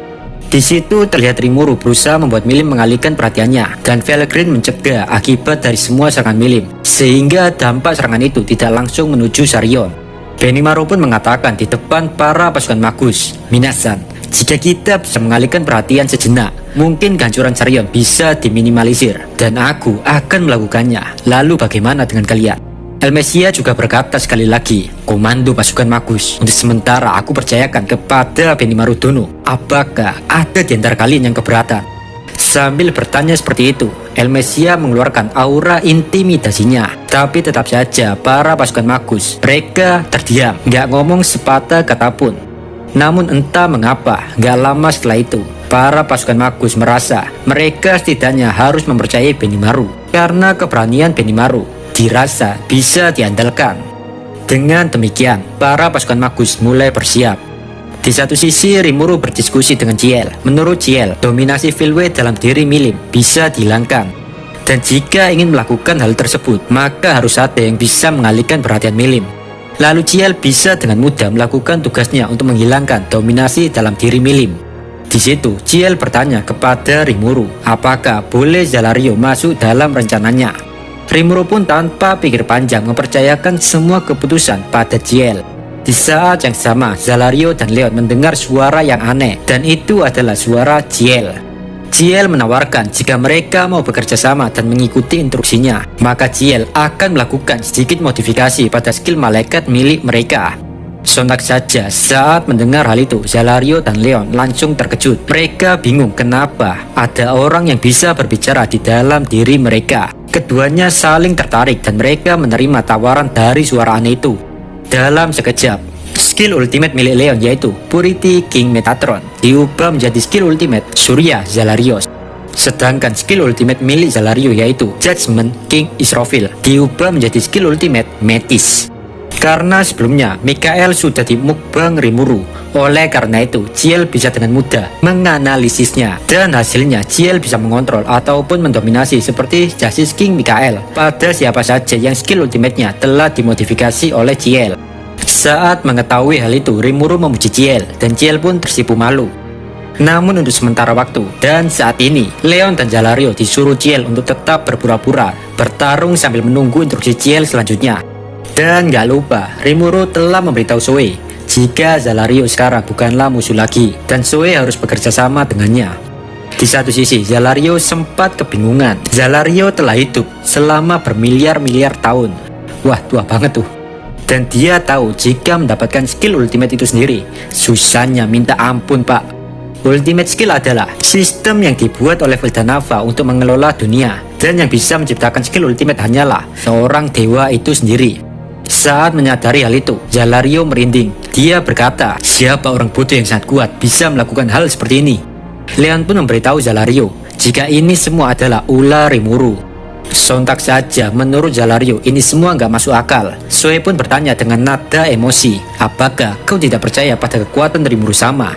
Di situ terlihat Rimuru berusaha membuat milim mengalihkan perhatiannya, dan Felgrin mencegah akibat dari semua serangan milim, sehingga dampak serangan itu tidak langsung menuju Sharion. Benimaru pun mengatakan di depan para pasukan Magus, "Minasan, jika kita bisa mengalihkan perhatian sejenak, mungkin kehancuran Sharion bisa diminimalisir, dan aku akan melakukannya. Lalu bagaimana dengan kalian?" Elmesia juga berkata sekali lagi, "Komando pasukan Magus, untuk sementara aku percayakan kepada Benimaru Dono. Apakah ada di antara kalian yang keberatan?" Sambil bertanya seperti itu, Elmesia mengeluarkan aura intimidasinya. Tapi tetap saja para pasukan Magus, mereka terdiam, gak ngomong sepatah kata pun. Namun entah mengapa, gak lama setelah itu, para pasukan Magus merasa mereka setidaknya harus mempercayai Benimaru, karena keberanian Benimaru dirasa bisa diandalkan. Dengan demikian, para pasukan Magus mulai bersiap. Di satu sisi, Rimuru berdiskusi dengan Ciel. Menurut Ciel, dominasi Filwe dalam diri milim bisa dihilangkan. Dan jika ingin melakukan hal tersebut, maka harus ada yang bisa mengalihkan perhatian milim. Lalu Ciel bisa dengan mudah melakukan tugasnya untuk menghilangkan dominasi dalam diri milim. Di situ, Ciel bertanya kepada Rimuru, apakah boleh Zalario masuk dalam rencananya. Rimuru pun tanpa pikir panjang mempercayakan semua keputusan pada Ciel. Di saat yang sama, Zalario dan Leon mendengar suara yang aneh, dan itu adalah suara Ciel. Ciel menawarkan jika mereka mau bekerja sama dan mengikuti instruksinya, maka Ciel akan melakukan sedikit modifikasi pada skill malaikat milik mereka. Sontak saja saat mendengar hal itu, Zalario dan Leon langsung terkejut. Mereka bingung kenapa ada orang yang bisa berbicara di dalam diri mereka. Keduanya saling tertarik dan mereka menerima tawaran dari suara aneh itu. Dalam sekejap, skill ultimate milik Leon yaitu Purity King Metatron diubah menjadi skill ultimate Surya Zalarios. Sedangkan skill ultimate milik Zalario yaitu Judgment King Israfil diubah menjadi skill ultimate Metis. Karena sebelumnya Mikael sudah dimukbang Rimuru, oleh karena itu Ciel bisa dengan mudah menganalisisnya, dan hasilnya Ciel bisa mengontrol ataupun mendominasi seperti Justice King Mikael pada siapa saja yang skill ultimate-nya telah dimodifikasi oleh Ciel. Saat mengetahui hal itu, Rimuru memuji Ciel dan Ciel pun tersipu malu. Namun untuk sementara waktu dan saat ini, Leon dan Zalario disuruh Ciel untuk tetap berpura-pura bertarung sambil menunggu instruksi Ciel selanjutnya. Dan gak lupa, Rimuru telah memberitahu Zoe jika Zalario sekarang bukanlah musuh lagi dan Zoe harus bekerja sama dengannya. Di satu sisi, Zalario sempat kebingungan. Zalario telah hidup selama bermiliar-miliar tahun. Wah, tua banget tuh. Dan dia tahu jika mendapatkan skill ultimate itu sendiri, susahnya minta ampun, Pak. Ultimate skill adalah sistem yang dibuat oleh Veldanava untuk mengelola dunia, dan yang bisa menciptakan skill ultimate hanyalah seorang dewa itu sendiri. Saat menyadari hal itu, Zalario merinding. Dia berkata, siapa orang bodoh yang sangat kuat bisa melakukan hal seperti ini? Leon pun memberitahu Zalario jika ini semua adalah ulah Rimuru. Sontak saja, menurut Zalario ini semua nggak masuk akal. Zoe pun bertanya dengan nada emosi, apakah kau tidak percaya pada kekuatan Rimuru Sama?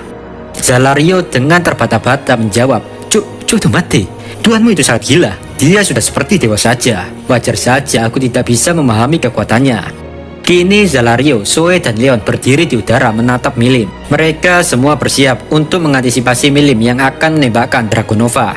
Zalario dengan terbata-bata menjawab, Cuk itu mati. Tuanmu itu sangat gila. Dia sudah seperti dewa saja. Wajar saja aku tidak bisa memahami kekuatannya. Kini Zalario, Zoe dan Leon berdiri di udara menatap milim. Mereka semua bersiap untuk mengantisipasi milim yang akan menembakkan Dragonova.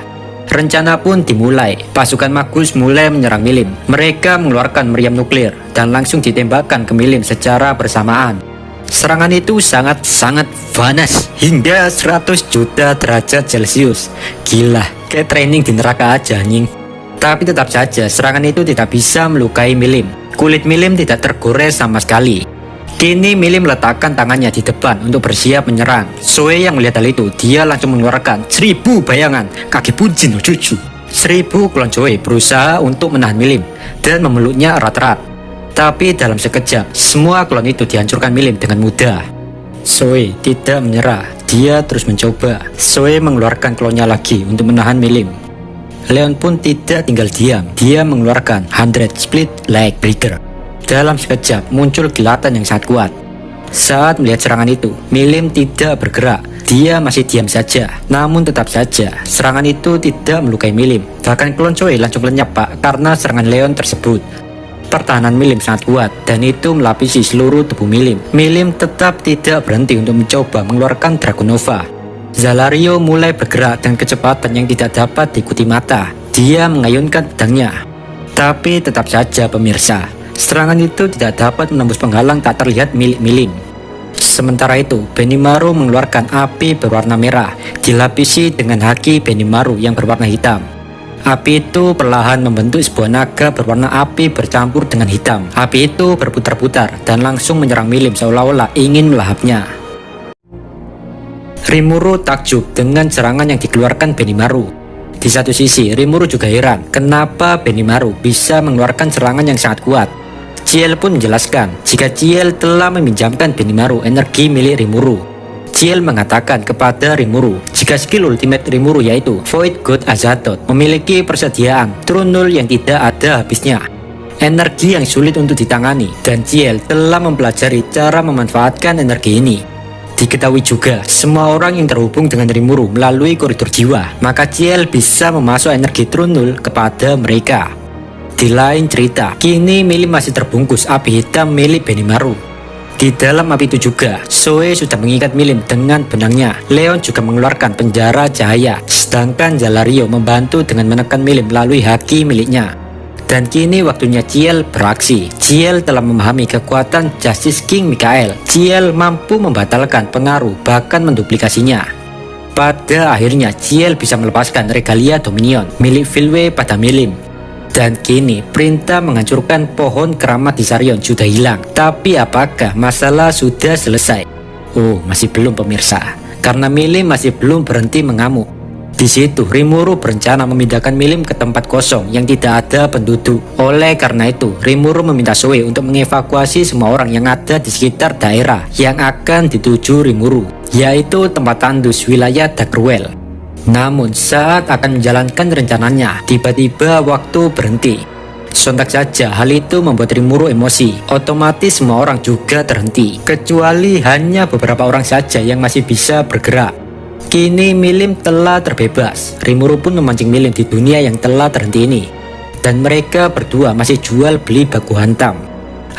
Rencana pun dimulai. Pasukan Magus mulai menyerang milim. Mereka mengeluarkan meriam nuklir dan langsung ditembakkan ke milim secara bersamaan. Serangan itu sangat-sangat panas hingga 100 juta derajat Celcius. Gila, kayak training di neraka aja anjing. Tapi tetap saja serangan itu tidak bisa melukai milim. Kulit milim tidak tergores sama sekali. Kini milim meletakkan tangannya di depan untuk bersiap menyerang. Zoe yang melihat hal itu, dia langsung mengeluarkan 1000 bayangan kaki Punjin no Jutsu. 1000 klon Zoe berusaha untuk menahan Milim dan memeluknya erat-erat. Tapi dalam sekejap, semua klon itu dihancurkan Milim dengan mudah. Zoe tidak menyerah, dia terus mencoba. Zoe mengeluarkan klonnya lagi untuk menahan Milim. Leon pun tidak tinggal diam, dia mengeluarkan 100 Split Leg Breaker. Dalam sekejap muncul kilatan yang sangat kuat. Saat melihat serangan itu, Milim tidak bergerak. Dia masih diam saja, namun tetap saja serangan itu tidak melukai Milim. Bahkan klon Zoe langsung lenyap pak karena serangan Leon tersebut. Pertahanan Milim sangat kuat dan itu melapisi seluruh tubuh Milim. Milim tetap tidak berhenti untuk mencoba mengeluarkan Dragon Nova. Zalario mulai bergerak dengan kecepatan yang tidak dapat diikuti mata. Dia mengayunkan pedangnya. Tapi tetap saja pemirsa, serangan itu tidak dapat menembus penghalang tak terlihat milik Milim. Sementara itu, Benimaru mengeluarkan api berwarna merah, dilapisi dengan haki Benimaru yang berwarna hitam. Api itu perlahan membentuk sebuah naga berwarna api bercampur dengan hitam. Api itu berputar-putar dan langsung menyerang Milim seolah-olah ingin melahapnya. Rimuru takjub dengan serangan yang dikeluarkan Benimaru. Di satu sisi, Rimuru juga heran kenapa Benimaru bisa mengeluarkan serangan yang sangat kuat. Ciel pun menjelaskan jika Ciel telah meminjamkan Benimaru energi milik Rimuru. Ciel mengatakan kepada Rimuru jika skill ultimate Rimuru yaitu Void God Azathoth memiliki persediaan True Null yang tidak ada habisnya. Energi yang sulit untuk ditangani, dan Ciel telah mempelajari cara memanfaatkan energi ini. Diketahui juga semua orang yang terhubung dengan Rimuru melalui koridor jiwa, maka Ciel bisa memasuk energi True Null kepada mereka. Di lain cerita, kini Milim masih terbungkus api hitam milik Benimaru. Di dalam api itu juga, Zoe sudah mengikat Milim dengan benangnya. Leon juga mengeluarkan penjara cahaya, sedangkan Zalario membantu dengan menekan Milim melalui haki miliknya. Dan kini waktunya Ciel beraksi. Ciel telah memahami kekuatan Justice King Mikael. Ciel mampu membatalkan pengaruh, bahkan menduplikasinya. Pada akhirnya, Ciel bisa melepaskan Regalia Dominion milik Filwe pada Milim. Dan kini perintah menghancurkan pohon keramat di Sarion sudah hilang. Tapi apakah masalah sudah selesai? Oh, masih belum pemirsa, karena Milim masih belum berhenti mengamuk. Di situ Rimuru berencana memindahkan Milim ke tempat kosong yang tidak ada penduduk. Oleh karena itu, Rimuru meminta Zoe untuk mengevakuasi semua orang yang ada di sekitar daerah yang akan dituju Rimuru, yaitu tempat tandus wilayah Daggerwell. Namun saat akan menjalankan rencananya, tiba-tiba waktu berhenti. Sontak saja hal itu membuat Rimuru emosi. Otomatis semua orang juga terhenti, kecuali hanya beberapa orang saja yang masih bisa bergerak. Kini Milim telah terbebas. Rimuru pun memancing Milim di dunia yang telah terhenti ini. Dan mereka berdua masih jual beli baku hantam.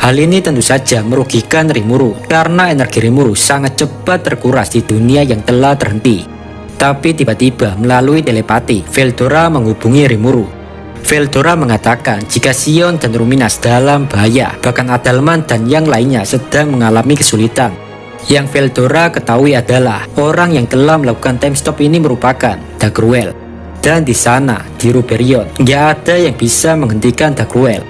Hal ini tentu saja merugikan Rimuru, karena energi Rimuru sangat cepat terkuras di dunia yang telah terhenti. Tapi tiba-tiba melalui telepati, Veldora menghubungi Rimuru. Veldora mengatakan jika Sion dan Ruminas dalam bahaya, bahkan Adalman dan yang lainnya sedang mengalami kesulitan. Yang Veldora ketahui adalah orang yang telah melakukan time stop ini merupakan Daggerwell. Dan di sana, di Ruberion, nggak ada yang bisa menghentikan Daggerwell.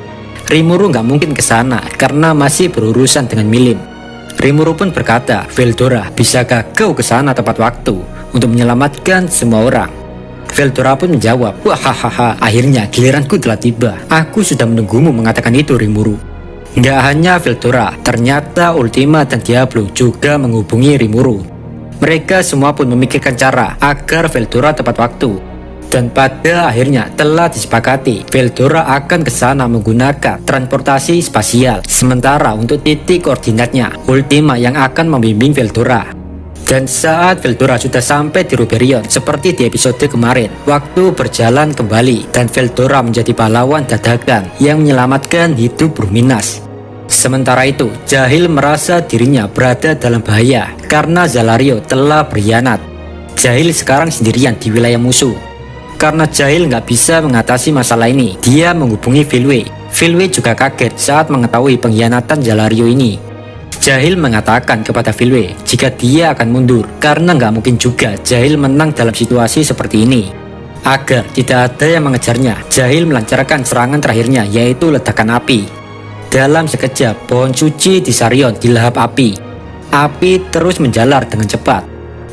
Rimuru nggak mungkin ke sana karena masih berurusan dengan Milim. Rimuru pun berkata, Veldora, bisakah kau ke sana tepat waktu untuk menyelamatkan semua orang? Veldora pun menjawab, wahahaha, akhirnya giliranku telah tiba. Aku sudah menunggumu mengatakan itu, Rimuru. Nggak hanya Veldora, ternyata Ultima dan Diablo juga menghubungi Rimuru. Mereka semua pun memikirkan cara agar Veldora tepat waktu. Dan pada akhirnya telah disepakati Veldora akan ke sana menggunakan transportasi spasial. Sementara untuk titik koordinatnya, Ultima yang akan membimbing Veldora. Dan saat Veldora sudah sampai di Ruberion, seperti di episode kemarin, waktu berjalan kembali dan Veldora menjadi pahlawan dadakan yang menyelamatkan hidup Ruminas. Sementara itu, Jahil merasa dirinya berada dalam bahaya karena Zalario telah berkhianat. Jahil sekarang sendirian di wilayah musuh. Karena Jahil nggak bisa mengatasi masalah ini, dia menghubungi Filwe. Filwe juga kaget saat mengetahui pengkhianatan Zalario ini. Jahil mengatakan kepada Filwe jika dia akan mundur karena nggak mungkin juga Jahil menang dalam situasi seperti ini. Agar tidak ada yang mengejarnya, Jahil melancarkan serangan terakhirnya, yaitu ledakan api. Dalam sekejap, pohon suci di Sarion dilahap api. Api terus menjalar dengan cepat.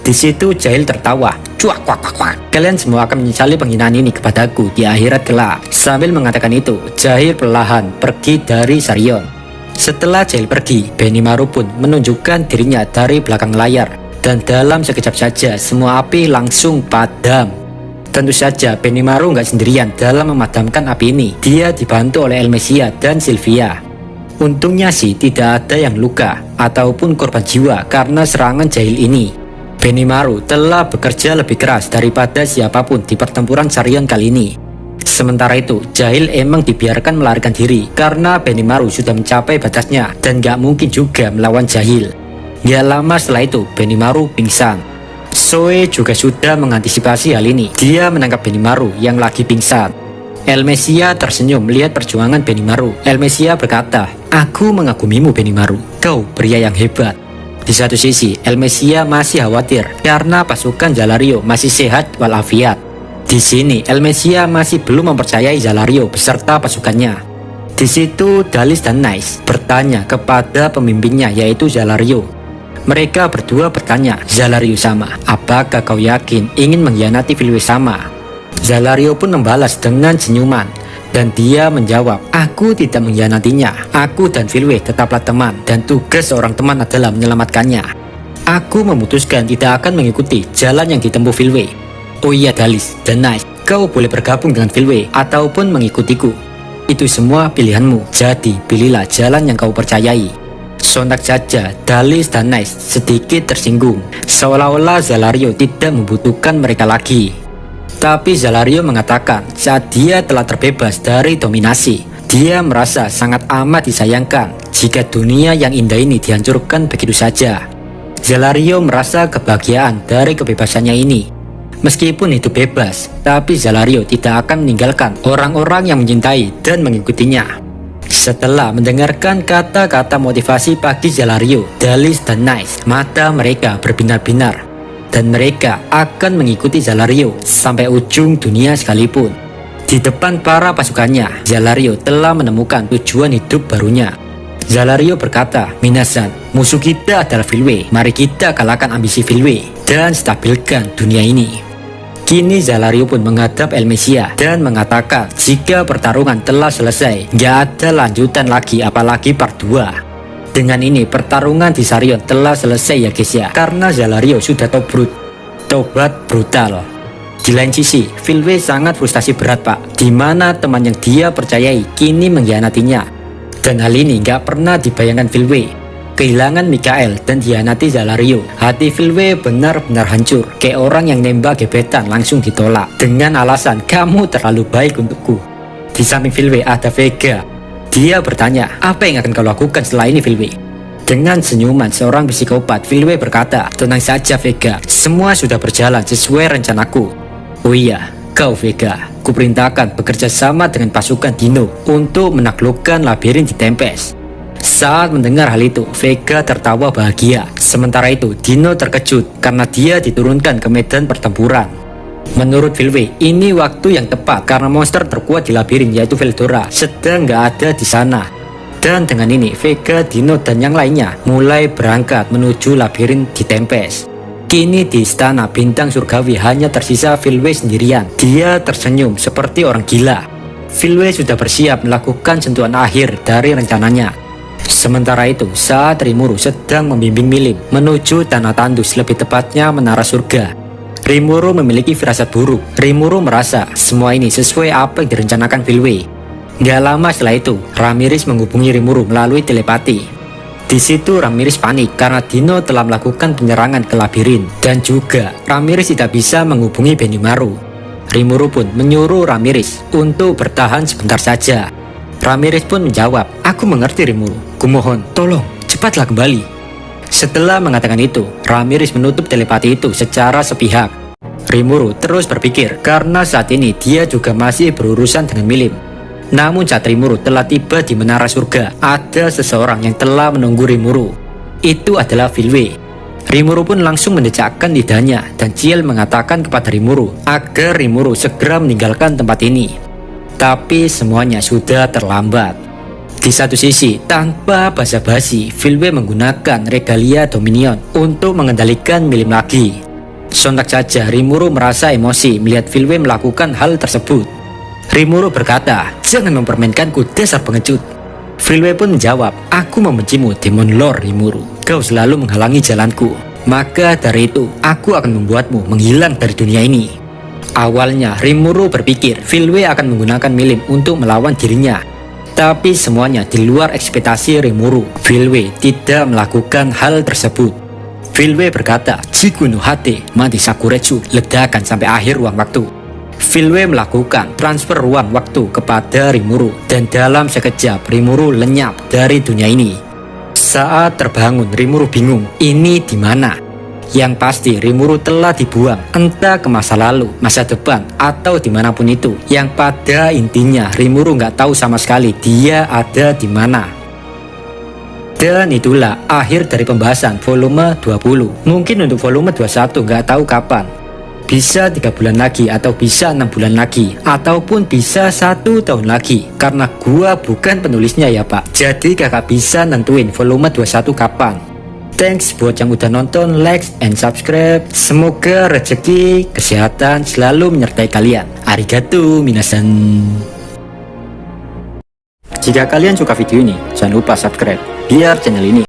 Di situ Jahil tertawa. Cuak kuak kuak kuak. Kalian semua akan menyesali penghinaan ini kepadaku di akhirat kelak. Sambil mengatakan itu, Jahil perlahan pergi dari Sarion. Setelah Jahil pergi, Benimaru pun menunjukkan dirinya dari belakang layar. Dan dalam sekejap saja, semua api langsung padam. Tentu saja Benimaru nggak sendirian dalam memadamkan api ini. Dia dibantu oleh Elmesia dan Sylvia. Untungnya sih tidak ada yang luka ataupun korban jiwa karena serangan Jahil ini. Benimaru telah bekerja lebih keras daripada siapapun di pertempuran Sarion kali ini. Sementara itu, Jahil emang dibiarkan melarikan diri karena Benimaru sudah mencapai batasnya dan gak mungkin juga melawan Jahil. Gak lama setelah itu, Benimaru pingsan. Zoe juga sudah mengantisipasi hal ini. Dia menangkap Benimaru yang lagi pingsan. Elmesia tersenyum melihat perjuangan Benimaru. Elmesia berkata, "Aku mengagumimu Benimaru, kau pria yang hebat." Di satu sisi, Elmesia masih khawatir karena pasukan Zalario masih sehat walafiat. Di sini, Elmesia masih belum mempercayai Zalario beserta pasukannya. Di situ, Dalis dan Nice bertanya kepada pemimpinnya yaitu Zalario. Mereka berdua bertanya, "Zalario sama, apakah kau yakin ingin mengkhianati Filwe sama?" Zalario pun membalas dengan senyuman. Dan dia menjawab, "Aku tidak mengkhianatinya. Aku dan Filwe tetaplah teman dan tugas seorang teman adalah menyelamatkannya. Aku memutuskan tidak akan mengikuti jalan yang ditempuh Filwe. Oh iya Dalis dan Nice, kau boleh bergabung dengan Filwe ataupun mengikutiku. Itu semua pilihanmu, jadi pilihlah jalan yang kau percayai." Sontak saja Dalis dan Nice sedikit tersinggung, seolah-olah Zalario tidak membutuhkan mereka lagi. Tapi Zalario mengatakan saat dia telah terbebas dari dominasi, dia merasa sangat amat disayangkan jika dunia yang indah ini dihancurkan begitu saja. Zalario merasa kebahagiaan dari kebebasannya ini. Meskipun hidup bebas, tapi Zalario tidak akan meninggalkan orang-orang yang mencintai dan mengikutinya. Setelah mendengarkan kata-kata motivasi bagi Zalario, Dalis dan Nice, mata mereka berbinar-binar. Dan mereka akan mengikuti Zalario sampai ujung dunia sekalipun. Di depan para pasukannya, Zalario telah menemukan tujuan hidup barunya. Zalario berkata, "Minasan, musuh kita adalah Filwe. Mari kita kalahkan ambisi Filwe dan stabilkan dunia ini." Kini Zalario pun menghadap Elmesia dan mengatakan jika pertarungan telah selesai, gak ada lanjutan lagi apalagi part 2. Dengan ini pertarungan di Sarion telah selesai ya guys ya, karena Zalario sudah tobat brutal. Di lain sisi, Filwe sangat frustasi berat pak, dimana teman yang dia percayai kini mengkhianatinya. Dan hal ini gak pernah dibayangkan Filwe. Kehilangan Mikael dan dihianati Zalario, hati Filwe benar-benar hancur, kayak orang yang nembak gebetan langsung ditolak dengan alasan kamu terlalu baik untukku. Di samping Filwe ada Vega. Dia bertanya, "Apa yang akan kau lakukan setelah ini Filwe?" Dengan senyuman seorang psikopat, Filwe berkata, "Tenang saja Vega, semua sudah berjalan sesuai rencanaku." "Oh iya, kau Vega, kuperintahkan bekerja sama dengan pasukan Dino untuk menaklukkan labirin di Tempest." Saat mendengar hal itu, Vega tertawa bahagia. Sementara itu, Dino terkejut karena dia diturunkan ke medan pertempuran. Menurut Filwe, ini waktu yang tepat karena monster terkuat di labirin yaitu Veldora sedang gak ada di sana. Dan dengan ini, Vega, Dino, dan yang lainnya mulai berangkat menuju labirin di Tempest. Kini di istana bintang surgawi hanya tersisa Filwe sendirian. Dia tersenyum seperti orang gila. Filwe sudah bersiap melakukan sentuhan akhir dari rencananya. Sementara itu, saat Rimuru sedang membimbing Milim menuju tanah tandus, lebih tepatnya menara surga, Rimuru memiliki firasat buruk. Rimuru merasa semua ini sesuai apa yang direncanakan Filwe. Gak lama setelah itu, Ramirez menghubungi Rimuru melalui telepati. Di situ Ramirez panik karena Dino telah melakukan penyerangan ke labirin. Dan juga Ramirez tidak bisa menghubungi Benimaru. Rimuru pun menyuruh Ramirez untuk bertahan sebentar saja. Ramirez pun menjawab, "Aku mengerti Rimuru. Kumohon, tolong, cepatlah kembali." Setelah mengatakan itu, Ramirez menutup telepati itu secara sepihak. Rimuru terus berpikir karena saat ini dia juga masih berurusan dengan Milim. Namun saat Rimuru telah tiba di menara surga, ada seseorang yang telah menunggu Rimuru. Itu adalah Filwe. Rimuru pun langsung mendecakkan lidahnya dan Ciel mengatakan kepada Rimuru agar Rimuru segera meninggalkan tempat ini. Tapi semuanya sudah terlambat. Di satu sisi, tanpa basa-basi, Filwe menggunakan regalia Dominion untuk mengendalikan Milim lagi. Sontak saja Rimuru merasa emosi melihat Filwe melakukan hal tersebut. Rimuru berkata, "Jangan mempermainkanku, dasar pengecut." Filwe pun menjawab, "Aku membencimu, Demon Lord Rimuru. Kau selalu menghalangi jalanku. Maka dari itu, aku akan membuatmu menghilang dari dunia ini." Awalnya Rimuru berpikir Filwe akan menggunakan Milim untuk melawan dirinya. Tapi semuanya di luar ekspektasi Rimuru. Filwe tidak melakukan hal tersebut. Filwe berkata, "Jiku no Hate Mati Sakuretsu," ledakan sampai akhir ruang waktu. Filwe melakukan transfer ruang waktu kepada Rimuru, dan dalam sekejap Rimuru lenyap dari dunia ini. Saat terbangun, Rimuru bingung, ini di mana? Yang pasti Rimuru telah dibuang, entah ke masa lalu, masa depan, atau dimanapun itu. Yang pada intinya Rimuru nggak tahu sama sekali dia ada di mana. Dan itulah akhir dari pembahasan volume 20. Mungkin untuk volume 21 nggak tahu kapan. Bisa 3 bulan lagi, atau bisa 6 bulan lagi, ataupun bisa 1 tahun lagi. Karena gua bukan penulisnya ya pak, jadi kakak bisa nentuin volume 21 kapan. Thanks buat yang udah nonton, like, and subscribe. Semoga rezeki, kesehatan selalu menyertai kalian. Arigatou minasan. Jika kalian suka video ini, jangan lupa subscribe biar channel ini